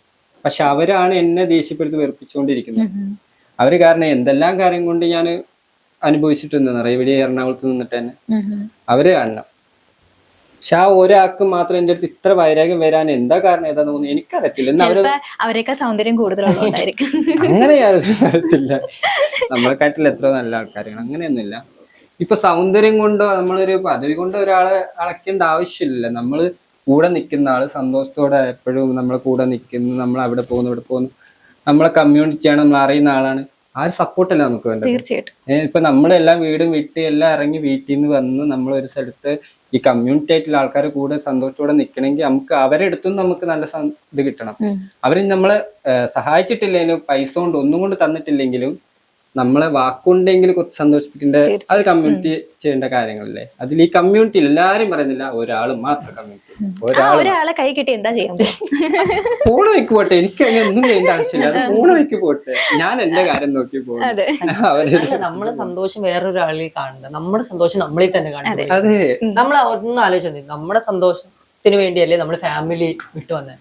പക്ഷെ അവരാണ് എന്നെ ദേഷ്യപ്പെടുത്തി വെറുപ്പിച്ചുകൊണ്ടിരിക്കുന്നത്. അവര് കാരണം എന്തെല്ലാം കാര്യം കൊണ്ട് ഞാൻ അനുഭവിച്ചിട്ടുണ്ടെന്നറിയാം ഇവിടെ എറണാകുളത്ത് നിന്നിട്ട് തന്നെ. അവര് കാണണം. പക്ഷെ ആ ഒരാൾക്ക് മാത്രം എന്റെ അടുത്ത് ഇത്ര വൈരാഗ്യം വരാൻ എന്താ കാരണം ഏതാ തോന്നുന്നു എനിക്കറിയത്തില്ല. അവരെയൊക്കെ സൗന്ദര്യം കൂടുതലുള്ളതായിരിക്കും. അങ്ങനെ അറിയത്തില്ല. നമ്മളെക്കാട്ടിൽ എത്ര നല്ല ആൾക്കാരാണ്. അങ്ങനെയൊന്നുമില്ല. ഇപ്പൊ സൗന്ദര്യം കൊണ്ടോ നമ്മളൊരു പദവി കൊണ്ടോ ഒരാളെ അളക്കേണ്ട ആവശ്യമില്ല. നമ്മള് കൂടെ നിൽക്കുന്ന ആള് സന്തോഷത്തോടെ എപ്പോഴും നമ്മളെ കൂടെ നിൽക്കുന്നു, നമ്മൾ അവിടെ പോകുന്നു ഇവിടെ പോകുന്നു, നമ്മളെ കമ്മ്യൂണിറ്റിയാണ്, നമ്മൾ അറിയുന്ന ആളാണ്. ആ ഒരു സപ്പോർട്ടല്ലേ നമുക്ക് വേണ്ടത്. തീർച്ചയായിട്ടും. ഇപ്പൊ നമ്മളെല്ലാം വീടും വിട്ട് എല്ലാം ഇറങ്ങി വീട്ടിൽ നിന്ന് വന്ന് നമ്മളൊരു സ്ഥലത്ത് ഈ കമ്മ്യൂണിറ്റി ആയിട്ടുള്ള ആൾക്കാർ കൂടെ സന്തോഷത്തോടെ നിൽക്കണമെങ്കിൽ നമുക്ക് അവരെ അടുത്തും നമുക്ക് നല്ല ഇത് കിട്ടണം. അവര് നമ്മളെ സഹായിച്ചിട്ടില്ലെങ്കിലും പൈസ കൊണ്ട് ഒന്നും കൊണ്ട് തന്നിട്ടില്ലെങ്കിലും നമ്മളെ വാക്കുണ്ടെങ്കിൽ കുറച്ച് സന്തോഷിപ്പിക്കേണ്ട അത് കമ്മ്യൂണിറ്റി ചെയ്യേണ്ട കാര്യങ്ങളല്ലേ. അതിൽ ഈ കമ്മ്യൂണിറ്റി എല്ലാരും പറയുന്നില്ല, ഒരാള് മാത്രം കമ്മ്യൂണിറ്റി. ഒരാളെ കൈ കിട്ടി എന്താ ചെയ്യാൻ? ഫോണ് വെക്ക് പോട്ടെ, എനിക്ക് അങ്ങനെ ഒന്നും ചെയ്യേണ്ട ആവശ്യമില്ല. അത് ഫോണ് വെക്ക് പോട്ടെ, ഞാൻ എന്റെ കാര്യം നോക്കി പോകും. നമ്മളെ സന്തോഷം വേറൊരാളിൽ കാണണ്ട, നമ്മുടെ സന്തോഷം നമ്മളിൽ തന്നെ കാണണ്ട. അതെ, നമ്മൾ ഒന്നും ആലോചിച്ചു നമ്മുടെ സന്തോഷത്തിന് വേണ്ടിയല്ലേ നമ്മൾ ഫാമിലി വിട്ടു വന്നത്.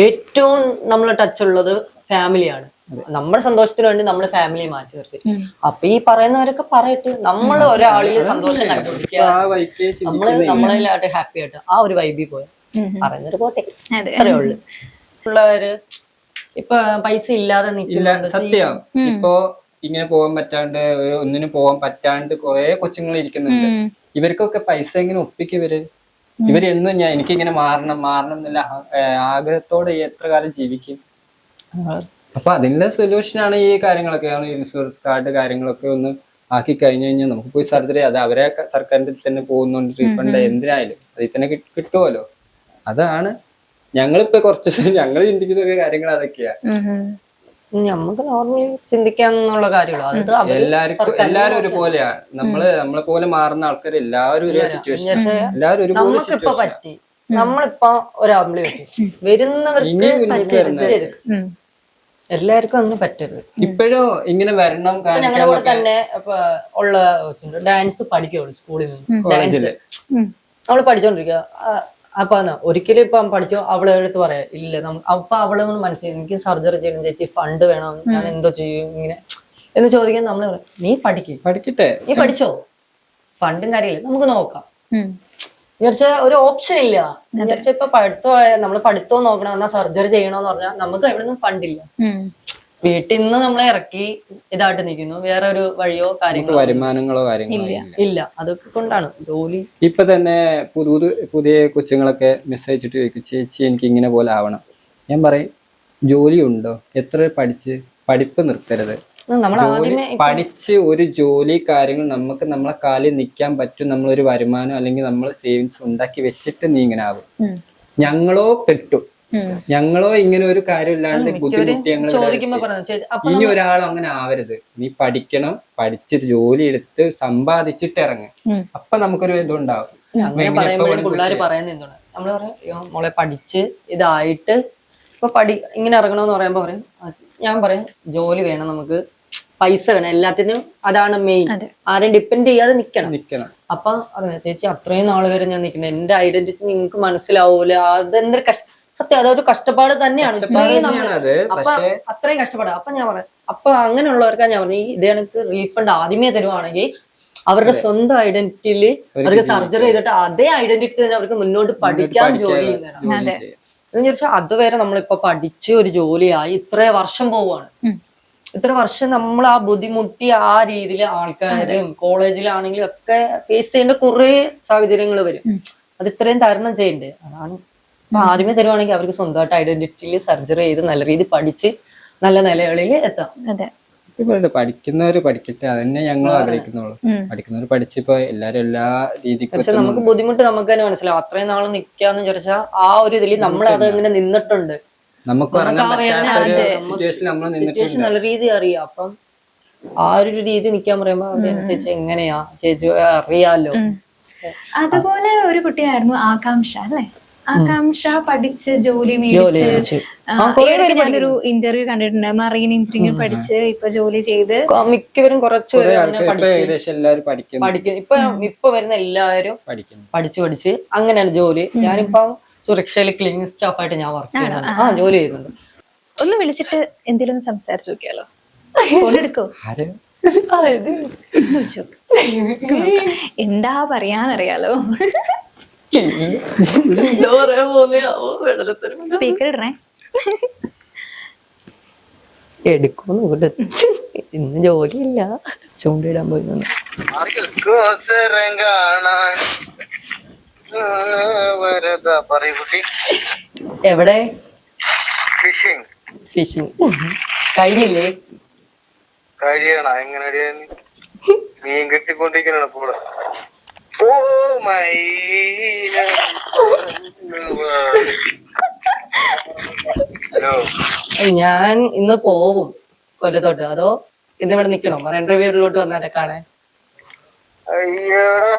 ഏറ്റവും നമ്മൾ ടച്ച് ഉള്ളത് ഫാമിലിയാണ്. നമ്മുടെ സന്തോഷത്തിന് വേണ്ടി നമ്മൾ ഫാമിലി മാറ്റി നിർത്തി. അപ്പൊ ഈ പറയുന്നവരൊക്കെ പറയട്ടെ, നമ്മൾ ഒരാളിൽ സന്തോഷം കണ്ടുപിടിക്കുക, നമ്മളായിട്ട് ഹാപ്പി ആയിട്ട് ആ ഒരു വൈബിൽ പോയ പറയുന്നവര് പോട്ടെ, അത്രേ ഉള്ളു. ഉള്ളവര് ഇപ്പൊ പൈസ ഇല്ലാതെ നിൽക്കുന്നുണ്ട്. സത്യം. ഇപ്പൊ ഇങ്ങനെ പോകാൻ പറ്റാണ്ട് ഒന്നിനും പോകാൻ പറ്റാണ്ട് കുറെ കൊച്ചുങ്ങൾ ഇരിക്കുന്നുണ്ട്. ഇവർക്കൊക്കെ പൈസ എങ്ങനെ ഒപ്പിക്കും? ഇവരെന്നും എനിക്കിങ്ങനെ മാറണം എന്നുള്ള ആഗ്രഹത്തോടെ എത്ര കാലം ജീവിക്കും? അപ്പൊ അതിന്റെ സൊല്യൂഷനാണ് ഈ കാര്യങ്ങളൊക്കെ. ഇൻഷുറൻസ് കാർഡ് കാര്യങ്ങളൊക്കെ ഒന്ന് ആക്കി കഴിഞ്ഞു കഴിഞ്ഞാൽ നമുക്ക് പോയി സർജറി, അത് അവരെ സർക്കാരിന്റെ തന്നെ പോകുന്നുണ്ട്, റീഫണ്ട് എന്തിനായാലും അതിൽ തന്നെ കിട്ടുമല്ലോ. അതാണ് ഞങ്ങളിപ്പോ ഞങ്ങൾ ചിന്തിക്കുന്ന കാര്യങ്ങൾ അതൊക്കെയാ. നമുക്ക് നോർമലി ചിന്തിക്കാന്നുള്ള കാര്യമുള്ളൂ. എല്ലാരും ഒരുപോലെയാണ്. നമ്മളെ പോലെ മാറുന്ന ആൾക്കാർ എല്ലാവരും ഒരു സിറ്റുവേഷൻ. നമുക്കിപ്പോ പറ്റി, നമ്മളിപ്പോ ഒരാമ്പിളി പറ്റി, വരുന്നവർക്ക് എല്ലാവർക്കും അങ്ങനെ പറ്റരുത്. ഇപ്പോഴും ഇങ്ങനെ വരണം. ഞങ്ങളുടെ കൂടെ തന്നെ ഉള്ള ഡാൻസ് പഠിക്കുള്ളൂ സ്കൂളിൽ നിന്ന്. ഡാൻസ് അവള് പഠിച്ചോണ്ടിരിക്കുക. അപ്പൊ ഒരിക്കലും ഇപ്പം പഠിച്ചോ അവളെ എടുത്ത് പറയാം ഇല്ല. അപ്പൊ അവളെ മനസ്സിലായി എനിക്ക് സർജറി ചെയ്യണം ചേച്ചി, ഫണ്ട് വേണം, ഞാൻ എന്തോ ചെയ്യും ഇങ്ങനെ എന്ന് ചോദിക്കാൻ നമ്മൾ പറയാം നീ പഠിക്കട്ടെ, നീ പഠിച്ചോ, ഫണ്ടും കാര്യമില്ല നമുക്ക് നോക്കാം. വിചാരിച്ചാൽ ഒരു ഓപ്ഷൻ ഇല്ല. വിചാരിച്ചാൽ ഇപ്പൊ നമ്മള് പഠിത്തവും നോക്കണം, എന്നാ സർജറി ചെയ്യണോന്ന് പറഞ്ഞാൽ നമുക്ക് എവിടെ നിന്നും ഫണ്ടില്ല. വീട്ടിൽ നിന്ന് നമ്മളെ ഇറക്കി ഇതായിട്ട് നിൽക്കുന്നു, വേറെ ഒരു വഴിയോ കാര്യങ്ങളോ വരുമാനങ്ങളോ കാര്യങ്ങളോ ഇല്ല. അതൊക്കെ കൊണ്ടാണ് ജോലി. ഇപ്പൊ തന്നെ പുതിയ കൊച്ചുങ്ങളൊക്കെ മെസ്സേജ് ഇട്ട് ചോദിക്കും ചേച്ചി എനിക്ക് ഇങ്ങനെ പോലെ ആവണം. ഞാൻ പറയും ജോലി ഉണ്ടോ? എത്ര പഠിപ്പ് നിർത്തരുത്. പഠിച്ച് ഒരു ജോലി കാര്യങ്ങൾ നമുക്ക് നമ്മളെ കാലിൽ നിൽക്കാൻ പറ്റും. നമ്മളൊരു വരുമാനം അല്ലെങ്കിൽ നമ്മൾ സേവിങ്സ് ഉണ്ടാക്കി വെച്ചിട്ട് നീ ഇങ്ങനെ ആവും. ഞങ്ങളോ പെട്ടു, ഞങ്ങളോ ഇങ്ങനെ ഒരു കാര്യമില്ലാണ്ട് ബുദ്ധിമുട്ടി ഞങ്ങൾ. ഇനി ഒരാളും അങ്ങനെ ആവരുത്. നീ പഠിക്കണം, പഠിച്ചിട്ട് ജോലി എടുത്ത് സമ്പാദിച്ചിട്ട് ഇറങ്ങും. അപ്പൊ നമുക്കൊരു ഇതുണ്ടാവും. അങ്ങനെ പറയുമ്പോഴും പിള്ളേര് പറയുന്നത് എന്താണ്, നമ്മള് പറയും മോളെ പഠിച്ച് ഇതായിട്ട് ഇപ്പൊ ഇങ്ങനെ ഇറങ്ങണമെന്ന് പറയുമ്പോ പറയും, ഞാൻ പറയും ജോലി വേണം, നമുക്ക് പൈസ വേണം, എല്ലാത്തിനും അതാണ് മെയിൻ. ആരും ഡിപ്പെൻഡ് ചെയ്യാതെ നിക്കണം. അപ്പൊ ചേച്ചി അത്രയും നാള് വരെ ഞാൻ നിൽക്കണം, എന്റെ ഐഡന്റിറ്റി നിങ്ങൾക്ക് മനസ്സിലാവൂല. അതെന്തൊരു സത്യം, അതൊരു കഷ്ടപ്പാട് തന്നെയാണ്. അപ്പൊ അത്രയും കഷ്ടപ്പാട്. അപ്പൊ ഞാൻ പറയാം, അപ്പൊ അങ്ങനെയുള്ളവർക്കാ ഞാൻ പറഞ്ഞു ഇത് എനിക്ക് റീഫണ്ട് ആദ്യമേ തരുവാണെങ്കിൽ അവരുടെ സ്വന്തം ഐഡന്റിറ്റിയിൽ അവർക്ക് സർജറി ചെയ്തിട്ട് അതേ ഐഡന്റിറ്റി തന്നെ അവർക്ക് മുന്നോട്ട് പഠിക്കാൻ ജോലി ചെയ്യുന്നതാണ്. എന്ന് ചോദിച്ചാൽ അതുവരെ നമ്മളിപ്പോ പഠിച്ച് ഒരു ജോലിയായി ഇത്ര വർഷം പോവാണ്. ഇത്ര വർഷം നമ്മൾ ആ ബുദ്ധിമുട്ടി ആ രീതിയിൽ ആൾക്കാരും കോളേജിലാണെങ്കിലും ഒക്കെ ഫേസ് ചെയ്യേണ്ട കുറെ സാഹചര്യങ്ങൾ വരും. അത് ഇത്രയും തരണം ചെയ്യണ്ടേ. അതാണ് അപ്പൊ ആദ്യമേ തരുവാണെങ്കിൽ അവർക്ക് സ്വന്തമായിട്ട് ഐഡന്റിറ്റിയിൽ സർജറി ചെയ്ത് നല്ല രീതിയിൽ പഠിച്ച് നല്ല നിലകളിൽ എത്താം. പഠിക്കുന്നവര് പഠിക്കട്ടെ, അതന്നെ ഞങ്ങൾ ആഗ്രഹിക്കുന്നുള്ളൂ. പഠിക്കുന്നവര് പഠിച്ചിപ്പോ എല്ലാരും എല്ലാ രീതിക്കും. പക്ഷെ നമുക്ക് ബുദ്ധിമുട്ട് നമുക്ക് തന്നെ മനസ്സിലാവും. അത്രയും നാള് നിക്കാന്ന് വിചാരിച്ചാൽ ആ ഒരു ഇതിൽ നമ്മൾ അത് എങ്ങനെ നിന്നിട്ടുണ്ട്, നമുക്ക് സിറ്റുവേഷൻ നല്ല രീതി അറിയാം. അപ്പം ആ ഒരു രീതി നിക്കാൻ പറയുമ്പോ ചേച്ചി എങ്ങനെയാ ചേച്ചി അറിയാലോ. അതുപോലെ ഒരു കുട്ടിയായിരുന്നു ആകാംക്ഷ അല്ലെ? ആകാംക്ഷ പഠിച്ച് ജോലി മേടിച്ച് ഞാനൊരു ഇന്റർവ്യൂ കണ്ടിട്ടുണ്ട്. മറീൻ എഞ്ചിനീയറിംഗ് പഠിച്ച് ഇപ്പൊ ജോലി ചെയ്ത് മിക്കവരും കുറച്ചുപേര് പഠിക്കും. ഇപ്പൊ വരുന്ന എല്ലാവരും പഠിച്ച് അങ്ങനെയാണ് ജോലി. ഞാനിപ്പം സുരക്ഷയിൽ ക്ലീനിങ് സ്റ്റാഫായിട്ട് ഞാൻ വർക്ക് ചെയ്യുന്നുണ്ട്. ജോലി ചെയ്യുന്നുണ്ട്. ഒന്ന് വിളിച്ചിട്ട് എന്തെങ്കിലും ഒന്ന് സംസാരിച്ചു നോക്കിയാലോ? ഫോൺ എടുക്കോ? എന്താ പറയാന്നറിയാലോ. സ്പീക്കർ ഇടണേ. എടുക്കുന്നു. ഇന്ന് ജോലിയില്ല, ചൂണ്ടിടാൻ പോയി. എവിടെ? ഫിഷിംഗ് കഴിഞ്ഞില്ലേ? കഴിയണ എങ്ങനെ മീൻ കെട്ടിക്കൊണ്ടിരിക്കണ കൂടെ. ഓ മൈ ഹലോ, ഞാൻ ഇന്ന് പോവും കൊല്ലത്തോട്ട്. അതോ ഇന്ന് ഇവിടെ നിക്കണോ? ഇന്റർവ്യൂലോട്ട് വന്നാലേ കാണാൻ. അയ്യടാ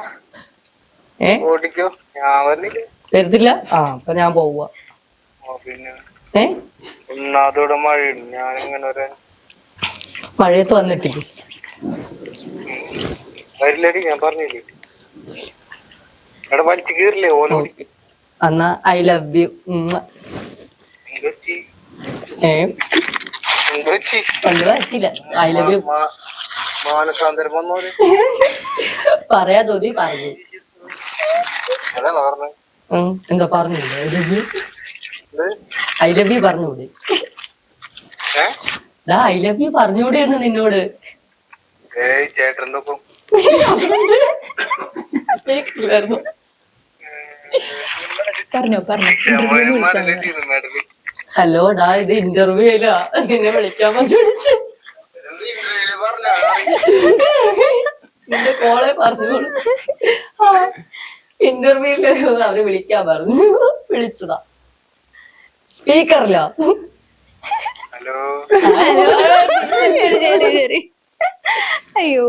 ഓടിക്കോ, ഞാൻ വന്നില്ല. വരുത്തില്ല? അപ്പൊ ഞാൻ പോവുക. പിന്നെ ഒന്നാതോടെ മഴയുണ്ട്, ഞാനിങ്ങനെ വരാൻ. മഴയത്ത് വന്നിട്ടില്ലേ? വരില്ലടി, ഞാൻ പറഞ്ഞില്ലേ. അവിടെ വലിച്ചു കീറില്ലേ ഓലോടി. എന്നാ ഐ ലവ് യു. പറ്റില്ല. ഐ ലവ് യു മാനസാന്തരം വന്നോര് പറയാ തോന്നി പറഞ്ഞു. അതാണ് പറഞ്ഞത്. എന്താ പറഞ്ഞില്ലേ? ഐ ലവ് യു പറഞ്ഞൂടെ? ഐ ലവ് യു പറഞ്ഞൂടെയായിരുന്നു നിന്നോട്. ചേട്ടന്റെ ഒപ്പം ഹലോ ഡാ, ഇത് ഇന്റർവ്യൂ അല്ല, നിന്നെ വിളിക്കാൻ വിളിച്ചു. നിന്റെ കോളെ പറഞ്ഞോളൂ. ഇന്റർവ്യൂല് അവര് വിളിക്കാൻ പറഞ്ഞു, വിളിച്ചതാ. സ്പീക്കറിലോ? ഹലോ. അയ്യോ,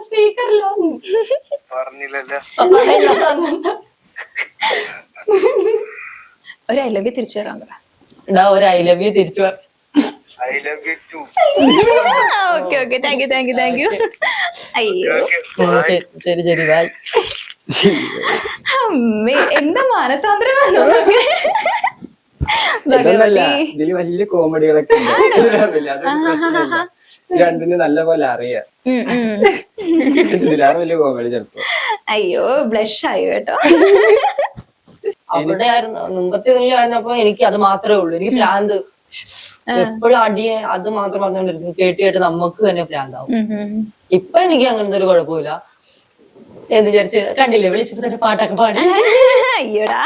സ്പീക്കറിലോ പറഞ്ഞില്ലല്ലോ. ഒരു ഐ ലവ് യു തിരിച്ചു വരാൻ പറ. ഒരു ഐ ലവ് യു തിരിച്ചു പറ. I love you too. Okay okay, thank you thank you thank you. അയ്യോ ശരി ശരി, ബൈ. അമ്മേ, എന്താ മാനസാന്തരം ഇതില് വലിയ കോമഡികളൊക്കെ രണ്ടിന് നല്ല പോലെ അറിയാം. ഇതിലാണ് വലിയ കോമഡി ചെറുപ്പം. അയ്യോ, ബ്ലഷ് ആയി കേട്ടോ. അവിടെ ആയിരുന്നു മുമ്പത്തെ ആയിരുന്നപ്പോ എനിക്ക് അത് മാത്രമേ ഉള്ളൂ. എനിക്ക് ഭ്രാന്ത് എപ്പോഴും അടിയെ അത് മാത്രം പറഞ്ഞോണ്ടിരിക്കും. കേട്ട് കേട്ട് നമുക്ക് തന്നെ ഭ്രാന്താവും. ഇപ്പൊ എനിക്ക് അങ്ങനത്തെ ഒരു കുഴപ്പമില്ല എന്ന് വിചാരിച്ച് കണ്ടില്ലേ, വിളിച്ചപ്പോ തന്നെ പാട്ടൊക്കെ പാടി. അയ്യോടാ,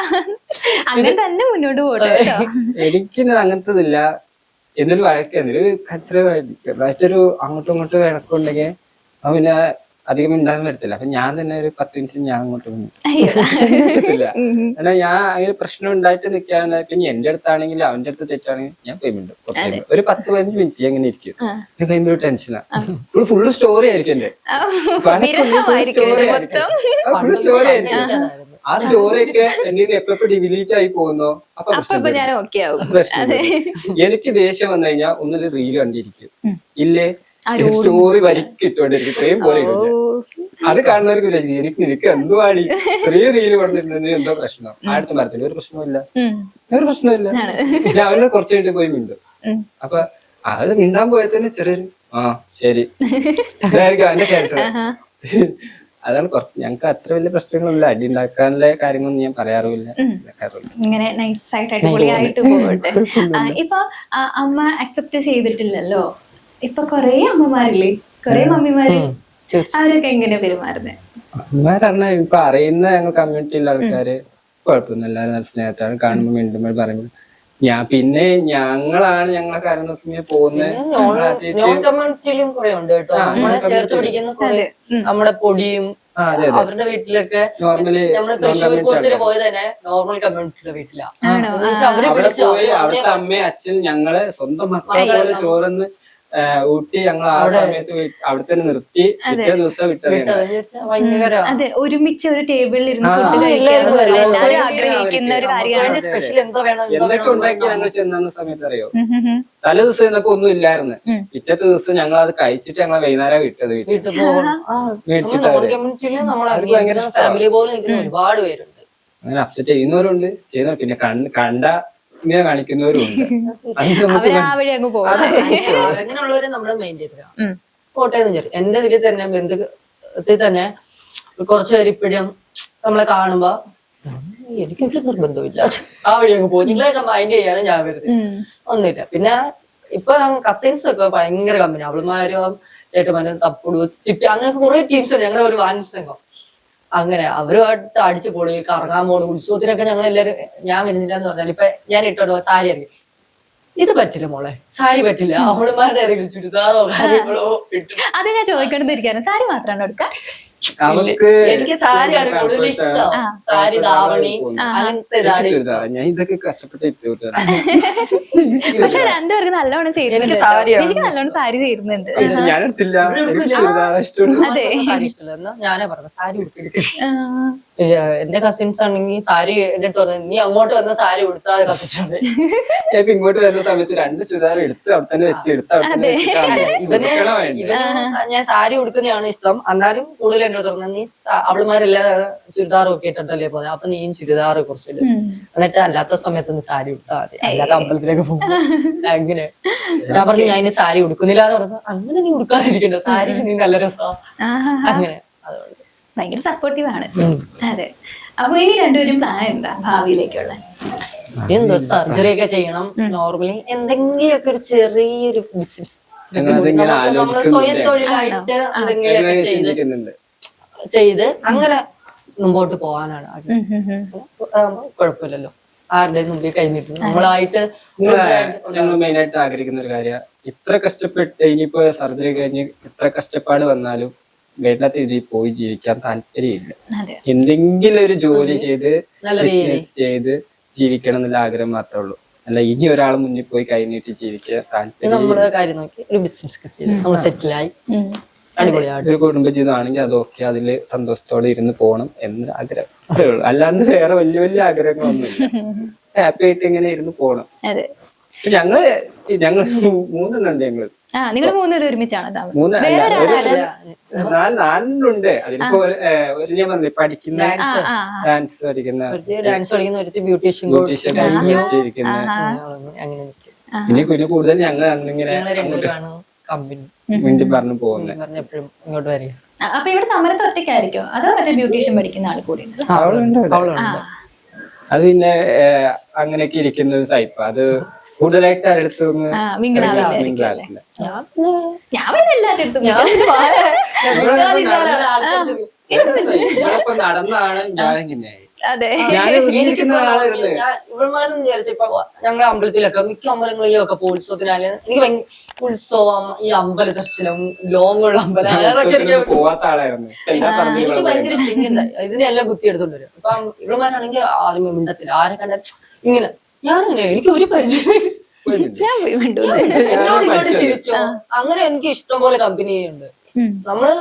അങ്ങനെ തന്നെ മുന്നോട്ട് പോട്ടെ. എനിക്ക് അങ്ങനത്തതില്ല. എന്നൊരു വഴക്ക്, എന്നൊരു ചെറുതായിട്ടൊരു അങ്ങോട്ടും ഇങ്ങോട്ടും വഴക്കുണ്ടെങ്കിൽ പിന്നെ അധികം ഉണ്ടാകാൻ വരത്തില്ല. അപ്പൊ ഞാൻ തന്നെ ഒരു 10 മിനിറ്റ് ഞാൻ അങ്ങോട്ട് പറ്റത്തില്ല. കാരണം ഞാൻ അങ്ങനെ പ്രശ്നം ഉണ്ടായിട്ട് നിൽക്കാനുള്ള. പിന്നെ എന്റെ അടുത്താണെങ്കിൽ അവന്റെ അടുത്ത് തെറ്റാണെങ്കിൽ ഞാൻ പേയ്മെന്റ് ഒരു 10-15 മിനിറ്റ് എങ്ങനെ ഇരിക്കും. കഴിയുമ്പോ ഒരു ടെൻഷനാ. ഫുള്ള് സ്റ്റോറി ആയിരിക്കും എന്റെ. ഫുള്ള് സ്റ്റോറി ആയിരിക്കും. ആ സ്റ്റോറിയൊക്കെ എന്റെ എപ്പോ ഡിലീറ്റ് ആയി പോകുന്നോ അപ്പൊ പ്രശ്നം. എനിക്ക് ദേഷ്യം വന്നു കഴിഞ്ഞാൽ ഒന്നൊരു റീല് കണ്ടിരിക്കും, ഇല്ലേ സ്റ്റോറി വരിക്കിട്ടോണ്ടിരിക്കും. ഇത്രയും പോലെ അത് കാണുന്നവർക്ക് വിചാരിക്കും എനിക്ക് നിനക്ക് എന്തുവാടി ഇത്രയും റീല് കൊണ്ടിരുന്നതിന് എന്തോ പ്രശ്നം. ആയിരത്തി മരത്തിൽ ഒരു പ്രശ്നമില്ല, ഒരു പ്രശ്നമില്ല. ഞാൻ അവനെ കുറച്ച് കഴിഞ്ഞിട്ട് പോയി മിണ്ടും. അപ്പൊ അത് മിണ്ടാൻ പോയാൽ തന്നെ ചെറിയൊരു ശരി ഇതായിരിക്കും അവന്റെ ക്യാരക്ടർ. അതാണ് കുറച്ച്. ഞങ്ങക്ക് അത്ര വലിയ പ്രശ്നങ്ങളില്ല. അടി ഉണ്ടാക്കാനുള്ള കാര്യങ്ങളൊന്നും ഞാൻ പറയാറുമില്ല. ഇങ്ങനെ നൈസായിട്ട് അടിപൊളിയായിട്ട് പോകട്ടെ. ഇപ്പൊ അമ്മ അക്സെപ്റ്റ് ചെയ്തിട്ടില്ലല്ലോ. ഇപ്പൊ കൊറേ അമ്മമാരില്ലേ, കൊറേ മമ്മിമാര്, അവരൊക്കെ എങ്ങനെ പെരുമാറുന്നത്? അമ്മമാരറിഞ്ഞ ഇപ്പൊ അറിയുന്ന ഞങ്ങൾ കമ്മ്യൂണിറ്റിയിലെ ആൾക്കാര് കുഴപ്പമൊന്നും എല്ലാവരും നല്ല സ്നേഹത്താണ്. കാണുമ്പോൾ മിണ്ടുമ്പോൾ പറയുമ്പോൾ പിന്നെ ഞങ്ങളാണ് ഞങ്ങളെ കാര്യം നോക്കി പോകുന്നത്. കമ്മ്യൂണിറ്റിയിലും കുറെ ഉണ്ട് കേട്ടോ. നമ്മളെ ചേർത്ത് പിടിക്കുന്ന കുറെ നമ്മുടെ പൊടിയും അവരുടെ വീട്ടിലൊക്കെ. നോർമലി നമ്മള് തൃശ്ശൂർ പൂരത്തിന് പോയത് തന്നെ നോർമൽ കമ്മ്യൂണിറ്റിയുടെ വീട്ടിലാണ്. അവിടുത്തെ അമ്മയും അച്ഛനും ഞങ്ങളെ സ്വന്തം മക്കളെ പോലെ ചോറന്ന് ഊട്ടി ഞങ്ങൾ ആ സമയത്ത് അവിടെ തന്നെ നിർത്തി പിറ്റേ ദിവസം വിട്ടത്. അതെ, ഒരുമിച്ച് ഒരു ടേബിളിൽ ഇരുന്ന് ഫുഡ് കഴിക്കാൻ ആഗ്രഹിക്കുന്ന ഒരു കാര്യമാണ്. എന്തൊക്കെ ഉണ്ടാക്കി ഞങ്ങൾ ചെന്ന സമയത്ത് അറിയോ, തലേ ദിവസം ചെന്നപ്പോ ഒന്നും ഇല്ലായിരുന്നു. പിറ്റത്തെ ദിവസം ഞങ്ങൾ അത് കഴിച്ചിട്ട് ഞങ്ങൾ വൈകുന്നേരം വിട്ടത്. ഫാമിലി പോലെ നിൽക്കുന്ന ഒരുപാട് പേരുണ്ട്. അങ്ങനെ അപ്സെറ്റ് ചെയ്യുന്നവരുണ്ട്, ചെയ്യുന്നവർ പിന്നെ കണ്ട ഇങ്ങനെ കാണിക്കുന്നവരും ഉണ്ട്. അത് നമുക്ക് അവര് ആ വഴി അങ്ങ് പോകും. അങ്ങനെയുള്ളവരെ നമ്മള് മൈൻഡ് ചെയ്തില്ല. കോട്ടയം ചെറിയ എന്റെ ഇതിൽ തന്നെ ബന്ധുത്തിൽ തന്നെ കുറച്ചു പേര് ഇപ്പോഴും നമ്മളെ കാണുമ്പോ എനിക്കൊരു നിർബന്ധമില്ല, ആ വഴി അങ്ങ് പോകും, നിങ്ങളെയൊക്കെ മൈൻഡ് ചെയ്യാണ് ഞാൻ വരുന്നത്, ഒന്നുമില്ല. പിന്നെ ഇപ്പൊ കസിൻസ് ഒക്കെ ഭയങ്കര കമ്പനി, അവളുമാരും ചേട്ടന്മാരും തപ്പുടു ചിപ്പി അങ്ങനെയൊക്കെ കുറെ ടീംസ് ഉണ്ട് ഞങ്ങളുടെ ഒരു വാൻ സംഘം. അങ്ങനെ അവരുമായിട്ട് അടിച്ചു പൊളി കറങ്ങാൻ പോണു. ഉത്സവത്തിനൊക്കെ ഞങ്ങൾ എല്ലാവരും, ഞാൻ വരുന്നില്ല എന്ന് പറഞ്ഞാൽ ഇപ്പൊ ഞാൻ ഇട്ടോ സാരി ആയിരിക്കും, ഇത് പറ്റില്ല മോളെ, സാരി പറ്റില്ല, അവളുമാരുടെ ഏതെങ്കിലും ചുരിദാറോ കാര്യങ്ങളോ ഇട്ടു. അത് ഞാൻ ചോദിക്കേണ്ടതിരിക്കാനും സാരി മാത്രമാണ് എടുക്കാൻ. എനിക്ക് സാരിയാണ് കൂടുതൽ ഇഷ്ടം. സാരി, ധാവണി അങ്ങനത്തെ ഇതാണ് ഇഷ്ടം. ഞാൻ ഇതൊക്കെ കഷ്ടപ്പെട്ട് ഇട്ടു. പക്ഷെ രണ്ടുപേർക്ക് നല്ലോണം ചെയ്യുന്നുണ്ട്. എനിക്ക് നല്ലോണം സാരി ചെയ്യുന്നുണ്ട്. ഞാനെടുത്തില്ല, അതെ. സാരി ഇഷ്ടമല്ല ഞാനാ പറഞ്ഞ സാരി ഉടുത്തെടുക്കും. എന്റെ കസിൻസ് ആണെങ്കിൽ സാരി എന്റെ അടുത്ത് പറഞ്ഞത് നീ അങ്ങോട്ട് വന്ന സാരി ഉടുത്താതെ കത്തിച്ചുണ്ട്. ഞാൻ ഇങ്ങോട്ട് വരുന്ന സമയത്ത് 2 ചുരിദാർ എടുത്ത് അവിടെ തന്നെ വെച്ച് ഇവന് ഞാൻ സാരി ഉടുക്കുന്നതാണ് ഇഷ്ടം. എന്നാലും കൂടുതൽ എന്റെ അടുത്ത് പറഞ്ഞത് നീ അവളുമാരെല്ലാം ചുരിദാറും ഒക്കെ ഇട്ടിട്ടല്ലേ പോകുന്നത്, അപ്പൊ നീയും ചുരിദാർ കുറച്ചിട്ട് എന്നിട്ട് അല്ലാത്ത സമയത്ത് നീ സാരി ഉടുത്താൽ മതി, അല്ലാത്ത അമ്പലത്തിലേക്ക് പോകും. അങ്ങനെ ഞാൻ പറഞ്ഞു ഞാൻ ഇനി സാരി ഉടുക്കുന്നില്ല എന്ന് പറഞ്ഞു. അങ്ങനെ നീ ഉടുക്കാതിരിക്കണ്ടോ, സാരി നീ നല്ല രസമാണ്. അങ്ങനെ അതുകൊണ്ട് ഭയങ്കര സപ്പോർട്ടീവ് ആണ്. അതെ. അപ്പൊ ഇനി രണ്ടുപേരും പ്ലാൻ എന്താ ഭാവിയിലേക്കുള്ള? എന്തോ സർജറി ഒക്കെ ചെയ്യണം. നോർമലി എന്തെങ്കിലുമൊക്കെ ഒരു ചെറിയൊരു ബിസിനസ് നമ്മള് സ്വയം തൊഴിലായിട്ട് എന്തെങ്കിലുമൊക്കെ ചെയ്ത് അങ്ങനെ മുമ്പോട്ട് പോകാനാണ് കുഴപ്പമില്ലല്ലോ, ആരുടെ മുമ്പിൽ കഴിഞ്ഞിട്ട് നമ്മളായിട്ട്. ഞങ്ങൾ മെയിനായിട്ട് ആഗ്രഹിക്കുന്ന ഒരു കാര്യം, ഇത്ര കഷ്ടപ്പെട്ട് ഇനിയിപ്പോ സർജറി കഴിഞ്ഞ് ഇത്ര കഷ്ടപ്പാട് വന്നാലും വേണ്ടാത്ത രീതിയിൽ പോയി ജീവിക്കാൻ താല്പര്യമില്ല. എന്തെങ്കിലും ഒരു ജോലി ചെയ്ത് ബിസിനസ് ചെയ്ത് ജീവിക്കണം എന്നുള്ള ആഗ്രഹം മാത്രമേ ഉള്ളൂ. അല്ല ഇനി ഒരാൾ മുന്നിൽ പോയി കൈനീട്ടി ജീവിക്കാൻ താല്പര്യം. നമ്മുടെ കാര്യം നോക്കി ഒരു ബിസിനസ് ഒക്കെ ചെയ്ത് നമ്മൾ സെറ്റിലായി അടിപൊളിയായിട്ട് ഒരു കുടുംബജീവിതമാണെങ്കിൽ അതൊക്കെ അതില് സന്തോഷത്തോടെ ഇരുന്ന് പോകണം എന്നൊരു ആഗ്രഹം അത്രേ ഉള്ളൂ. അല്ലാണ്ട് വേറെ വലിയ വലിയ ആഗ്രഹങ്ങളൊന്നുമില്ല. ഹാപ്പി ആയിട്ട് ഇങ്ങനെ ഇരുന്ന് പോകണം. ഞങ്ങള് 3 ഞങ്ങള്. നിങ്ങൾ 3 പേരും ഒരുമിച്ചാണോ താമസം? 4 അതിലിപ്പോ ഞാൻ പറഞ്ഞില്ലേ പഠിക്കുന്ന ഡാൻസ് പഠിക്കുന്ന ബ്യൂട്ടീഷ്യൻ പിന്നെ കൂടുതൽ ഞങ്ങൾ അന്നിങ്ങനെ കമ്പനി വേണ്ടി പറഞ്ഞു പോകുന്നത്. എപ്പോഴും ഇങ്ങോട്ട് വരിക. അപ്പൊ ഇവിടെ തമരത്ത് ഒറ്റയ്ക്കായിരിക്കോ അതോ മറ്റേ ബ്യൂട്ടീഷ്യൻ പഠിക്കുന്ന ആൾ കൂടി? അത് പിന്നെ അങ്ങനെയൊക്കെ ഇരിക്കുന്ന ഒരു ടൈപ്പ്. അത് കൂടുതലായിട്ട് ആരെടുത്ത് നടന്നാണ് ഞാനിങ്ങനെയായി. ഇവന്മാരെന്ന് വിചാരിച്ചു ഇപ്പൊ ഞങ്ങളുടെ അമ്പലത്തിലൊക്കെ മിക്ക അമ്പലങ്ങളിലും ഒക്കെ ഉത്സവത്തിനായാലും എനിക്ക് ഭയങ്കര ഉത്സവം, ഈ അമ്പല ദർശനം, ലോങ്ങുള്ള അമ്പലം പോവാത്ത ആളായിരുന്നു. എനിക്ക് ഭയങ്കര ഇഷ്ടം. ഇതിനെല്ലാം കുത്തിയെടുത്തോണ്ട് വരും. ഇപ്പൊ ഇവന്മാരാണെങ്കിൽ ആദ്യമേ മിണ്ടത്തില്ല, ആരെ കണ്ട ഇങ്ങനെ ഞാനങ്ങനെ എനിക്ക് ഒരു പരിചയം എന്നോട് ഇങ്ങോട്ട് ചിരിച്ചോ. അങ്ങനെ എനിക്ക് ഇഷ്ടം പോലെ കമ്പനി ഉണ്ട്. നമ്മള്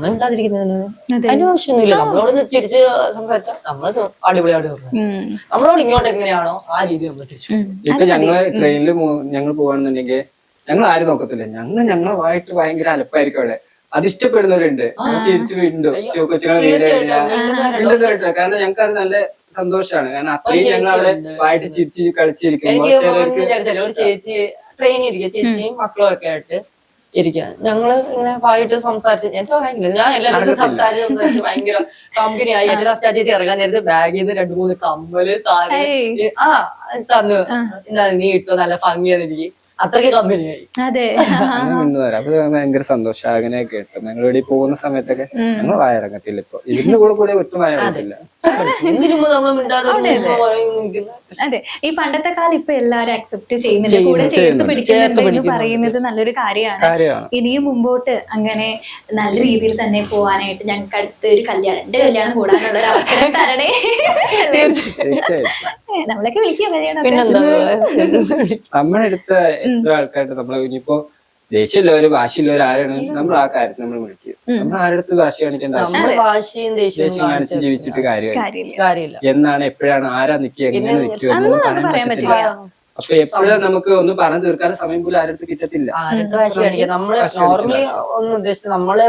മിണ്ടാതിരിക്കുന്നതിന് അതിന്റെ ആവശ്യമൊന്നുമില്ല. നമ്മളോട് ചിരിച്ച് സംസാരിച്ചാൽ നമ്മള് അടിപൊളിയായിട്ട് നമ്മളോട് ഇങ്ങോട്ട് എങ്ങനെയാണോ ആ രീതി നമ്മൾ തിരിച്ചു. ഇപ്പൊ ഞങ്ങള് ട്രെയിനിൽ ഞങ്ങൾ പോവാണെന്നുണ്ടെങ്കിൽ ഞങ്ങൾ ആരും നോക്കത്തില്ല. ഞങ്ങളുമായിട്ട് ഭയങ്കര അലപ്പായിരിക്കും അവിടെ. അത് ഇഷ്ടപ്പെടുന്നവരുണ്ട്, ചിരിച്ചു വീണ്ടോ കാരണം ഞങ്ങൾക്ക് അത് നല്ല സന്തോഷമാണ്. കാരണം അത്രയും ഞങ്ങൾ അവിടെ വായിട്ട് ചിരിച്ച് കളിച്ചിരിക്കുമ്പോൾ ഒരു ചേച്ചി ട്രെയിനിൽ ഇരിക്കുക, ചേച്ചിയും മക്കളും ഒക്കെ ആയിട്ട് ഇരിക്കുക. ഞങ്ങള് ഇങ്ങനെ വായിട്ട് സംസാരിച്ച് ഞാൻ എല്ലാവരും സംസാരിച്ച് ഭയങ്കര കമ്പനിയായി. എന്റെ ലാസ്റ്റ് ചേച്ചി ഇറങ്ങാൻ നേരത്തെ ബാഗിൽ നിന്ന് 2-3 കമ്മല് സാരി തന്നു, എന്താ നീ ഇട്ടോ നല്ല ഭംഗിയാന്നിരിക്കും. അത്രയ്ക്ക് കമ്പനിയായി. ഭയങ്കര സന്തോഷം. അങ്ങനെ കേട്ടു ഞങ്ങളിവിടെ പോകുന്ന സമയത്തൊക്കെ ഞങ്ങൾ വായറങ്ങത്തില്ല. ഇപ്പൊ ഇതിന്റെ കൂടെ ഒട്ടും വായറങ്ങത്തില്ല. അതെ, ഈ പണ്ടത്തെ കാലം ഇപ്പൊ എല്ലാരും അക്സെപ്റ്റ് ചെയ്യുന്നുണ്ട്, കൂടെ ചേർത്ത് പിടിക്കുന്നുണ്ട് പറയുന്നത് നല്ലൊരു കാര്യമാണ്. ഇനിയും മുമ്പോട്ട് അങ്ങനെ നല്ല രീതിയിൽ തന്നെ പോവാനായിട്ട് ഞങ്ങൾക്ക് അടുത്ത ഒരു കല്യാണം, എന്റെ കല്യാണം കൂടാനുള്ള ഒരു അവസരം തരണേ. നമ്മളൊക്കെ വിളിക്കുക കല്യാണം. നമ്മളെടുത്ത എത്ര ആൾക്കാരുടെ നമ്മളെ ഇനിയിപ്പോ ദേഷ്യമുള്ളവര് വാശിയുള്ളവർ ആരാണ് നമ്മൾ ആ കാര്യത്തിൽ നമ്മൾ വിളിക്കും. നമ്മൾ ആരുടെ വാശി കാണിക്കേണ്ട ദേഷ്യം കാണിച്ച് ജീവിച്ചിട്ട് കാര്യമില്ല. എന്നാണ് എപ്പോഴാണ് ആരാ നിൽക്കുക എങ്ങനെ നിൽക്കുക പറയാൻ പറ്റില്ല. അപ്പൊ എപ്പോഴും നമുക്ക് ഒന്ന് പറഞ്ഞു തീർക്കാൻ സമയം പോലും ആരുടെ കിട്ടത്തില്ല. നമ്മള് നോർമലി ഒന്നും ഉദ്ദേശിച്ചത് നമ്മളെ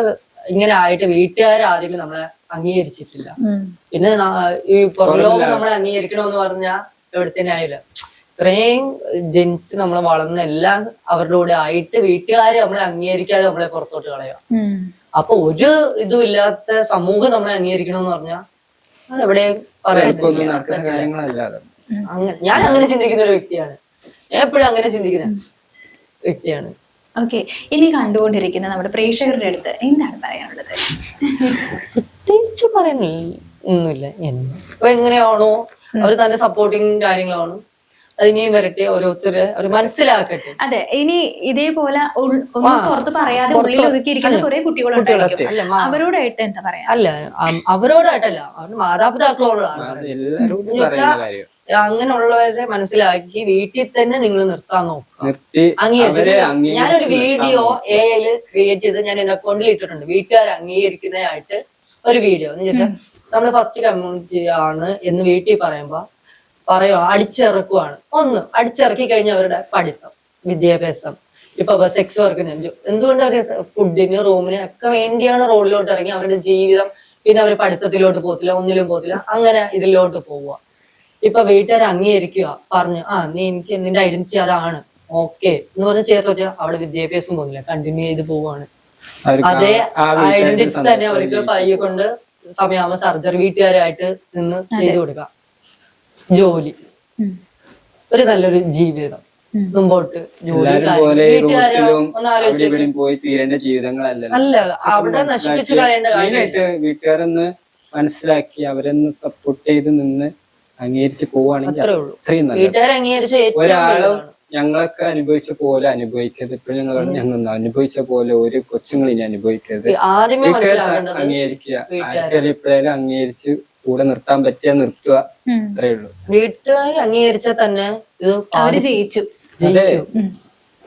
ഇങ്ങനെ ആയിട്ട് വീട്ടുകാർ ആരെങ്കിലും നമ്മളെ അംഗീകരിച്ചിട്ടില്ല. പിന്നെ ഈ പുറലോകം നമ്മളെ അംഗീകരിക്കണമെന്ന് പറഞ്ഞാൽ എവിടത്തേനെ ആയില്ല. ഇത്രയും ജനിച്ച് നമ്മളെ വളർന്ന എല്ലാം അവരുടെ കൂടെ ആയിട്ട് വീട്ടുകാര് നമ്മളെ അംഗീകരിക്കാതെ നമ്മളെ പുറത്തോട്ട് കളയുക. അപ്പൊ ഒരു ഇതും ഇല്ലാത്ത സമൂഹം നമ്മളെ അംഗീകരിക്കണമെന്ന് പറഞ്ഞാൽ അതെവിടെയും പറയാൻ അങ്ങനെ ഞാൻ അങ്ങനെ ചിന്തിക്കുന്ന ഒരു വ്യക്തിയാണ്. ഞാൻ എപ്പോഴും അങ്ങനെ ചിന്തിക്കുന്ന വ്യക്തിയാണ്. ഓക്കെ, ഇനി കണ്ടുകൊണ്ടിരിക്കുന്ന നമ്മുടെ പ്രേക്ഷകരുടെ അടുത്ത് എന്താണ് പറയാനുള്ളത്? പ്രത്യേകിച്ച് പറയാനില്ല ഒന്നുമില്ല. ഇപ്പൊ എങ്ങനെയാണോ അവര് നല്ല സപ്പോർട്ടിങ് കാര്യങ്ങളാണ്, അതിനെയും വരട്ടെ, ഓരോരുത്തരെ അവർ മനസ്സിലാക്കട്ടെ. അതെ, ഇനി ഇതേപോലെ ഒന്നും പുറത്ത് പറയാതെ ഉള്ളിൽ ഒതുക്കിയിരിക്കുന്ന കുറെ കുട്ടികളുണ്ടായിരിക്കും. അവരോടായിട്ട് എന്താ പറയാ? അല്ല, അവരോടായിട്ടല്ല, അവരുടെ മാതാപിതാക്കളോടാണ്. അങ്ങനെയുള്ളവരെ മനസ്സിലാക്കി വീട്ടിൽ തന്നെ നിങ്ങൾ നിർത്താൻ നോക്കുക. ഞാനൊരു വീഡിയോ AI ക്രിയേറ്റ് ചെയ്ത് ഞാൻ എന്റെ അക്കൗണ്ടിൽ ഇട്ടിട്ടുണ്ട്. വീട്ടുകാർ അംഗീകരിക്കുന്നതായിട്ട് ഒരു വീഡിയോ എന്ന് ചോദിച്ചാൽ നമ്മള് ഫസ്റ്റ് കമ്മ്യൂണിറ്റി ആണ് എന്ന് വീട്ടിൽ പറയുമ്പോ അടിച്ചിറക്കുവാണ്. ഒന്ന് അടിച്ചിറക്കി കഴിഞ്ഞ അവരുടെ പഠിത്തം, വിദ്യാഭ്യാസം, ഇപ്പൊ സെക്സ് വർക്കിന് എന്തുകൊണ്ട് അവര് ഫുഡിന് റൂമിന് ഒക്കെ വേണ്ടിയാണ് റോഡിലോട്ട് ഇറങ്ങി അവരുടെ ജീവിതം. പിന്നെ അവര് പഠിത്തത്തിലോട്ട് പോകത്തില്ല, ഒന്നിലും പോകത്തില്ല, അങ്ങനെ ഇതിലോട്ട് പോവുക. ഇപ്പൊ വീട്ടുകാർ അംഗീകരിക്കുക, പറഞ്ഞു നീ എനിക്ക് നിന്റെ ഐഡന്റിറ്റി അതാണ് ഓക്കെ എന്ന് പറഞ്ഞ് ചേർത്ത് വെച്ചാൽ അവിടെ വിദ്യാഭ്യാസം പോകുന്നില്ല, കണ്ടിന്യൂ ചെയ്ത് പോവാണ്. അതേ ഐഡന്റിറ്റി തന്നെ അവർക്ക് പയ്യെ കൊണ്ട് സമയമാകുമ്പോ സർജറി വീട്ടുകാരായിട്ട് നിന്ന് ചെയ്തു കൊടുക്കാം. ജോലി, ഒരു നല്ലൊരു ജീവിതം മുമ്പോട്ട്. അല്ല, അവിടെ നശിപ്പിച്ചു കളയേണ്ട കാര്യം. വീട്ടുകാരൊന്ന് മനസ്സിലാക്കി അവരൊന്ന് സപ്പോർട്ട് ചെയ്ത് നിന്ന് അംഗീകരിച്ച് പോവുകയാണെങ്കിൽ അത്രയും നല്ലത്. ഒരാളും ഞങ്ങളൊക്കെ അനുഭവിച്ച പോലെ അനുഭവിക്കരുത്. ഇപ്പോഴും ഞങ്ങൾ അനുഭവിച്ച പോലെ ഒരു കൊച്ചുങ്ങൾ ഇനി അനുഭവിക്കരുത്. അംഗീകരിക്കുക, ആർക്കും എപ്പോഴായാലും അംഗീകരിച്ച് കൂടെ നിർത്താൻ പറ്റിയ നിർത്തുക, അത്രേ ഉള്ളൂ. വീട്ടുകാർ അംഗീകരിച്ചാൽ തന്നെ ഇത്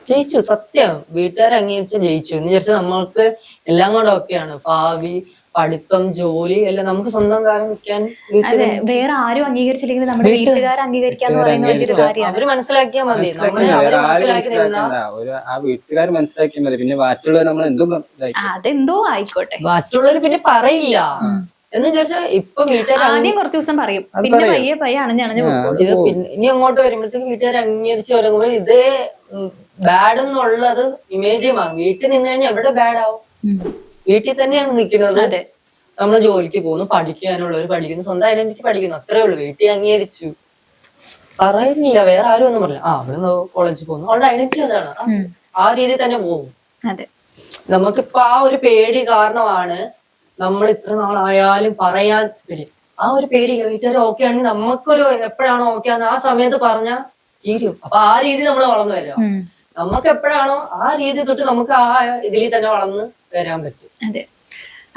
ജയിച്ചു. സത്യം, വീട്ടുകാർ അംഗീകരിച്ച ജയിച്ചു എന്ന് വിചാരിച്ചാൽ നമ്മൾക്ക് എല്ലാം കൂടെ ഒക്കെയാണ്. ഭാവി, പഠിത്തം, ജോലി എല്ലാം നമുക്ക് സ്വന്തം കാലം നിൽക്കാൻ വേറെ ആരും അംഗീകരിച്ചില്ലെങ്കിൽ നമ്മുടെ വീട്ടുകാർ അംഗീകരിക്കാന്ന് പറയുന്ന വലിയൊരു കാര്യമാണ്. അവര് മനസ്സിലാക്കിയാൽ മതി. ആ വീട്ടുകാർ മനസ്സിലാക്കിയാൽ മതി. പിന്നെ മറ്റുള്ളവർ നമ്മൾ അതെന്തോ ആയിക്കോട്ടെ, മറ്റുള്ളവര് പിന്നെ പറയില്ല എന്ന് വിചാരിച്ചാൽ ഇപ്പൊ വീട്ടുകാർ ആദ്യം കുറച്ചു ദിവസം പറയും, പിന്നെ പയ്യെ അണഞ്ഞണഞ്ഞ് ഇത് പിന്നെ ഇനി അങ്ങോട്ട് വരുമ്പോഴത്തേക്ക് വീട്ടുകാർ അംഗീകരിച്ച് തുടങ്ങുമ്പോൾ ഇതേ ബാഡ് എന്നുള്ളത് ഇമേജ് മാറും. വീട്ടിൽ നിന്ന് കഴിഞ്ഞാൽ എവിടെ ബാഡ് ആവും? വീട്ടിൽ തന്നെയാണ് നിൽക്കുന്നത്. നമ്മള് ജോലിക്ക് പോകുന്നു, പഠിക്കാനുള്ളവർ പഠിക്കുന്നു, സ്വന്തം ഐഡന്റിറ്റി പഠിക്കുന്നു, അത്രേ ഉള്ളൂ. വീട്ടിൽ അംഗീകരിച്ചു പറയുന്നില്ല, വേറെ ആരും ഒന്നും പറയില്ല. അവള് കോളേജിൽ പോകുന്നു, അവളുടെ ഐഡന്റിറ്റി അതാണ്, ആ രീതിയിൽ തന്നെ പോകും. നമുക്കിപ്പോ ആ ഒരു പേടി കാരണമാണ് നമ്മൾ ഇത്ര നാളായാലും പറയാൻ പേടി. ആ ഒരു പേടി വീട്ടുകാർ ഓക്കെ ആണെങ്കിൽ നമുക്കൊരു എപ്പോഴാണോ ഓക്കെ ആണെന്ന് ആ സമയത്ത് പറഞ്ഞാൽ തീരും. അപ്പൊ ആ രീതി നമ്മൾ വളർന്നു വരാം. നമുക്ക് എപ്പോഴാണോ ആ രീതി തൊട്ട് നമുക്ക് ആ ഇതിൽ തന്നെ വളർന്ന് വരാൻ പറ്റും. അതെ,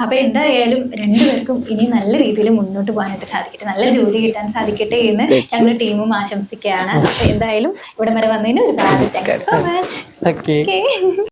അപ്പൊ എന്തായാലും രണ്ടുപേർക്കും ഇനി നല്ല രീതിയിൽ മുന്നോട്ട് പോകാനായിട്ട് സാധിക്കട്ടെ, നല്ല ജോലി കിട്ടാൻ സാധിക്കട്ടെ എന്ന് ഞങ്ങളുടെ ടീമും ആശംസിക്കുകയാണ്. അപ്പൊ എന്തായാലും ഇവിടെ വരെ വന്നതിന് ഒരുപാട് താങ്ക്സ് സോ മച്ച്.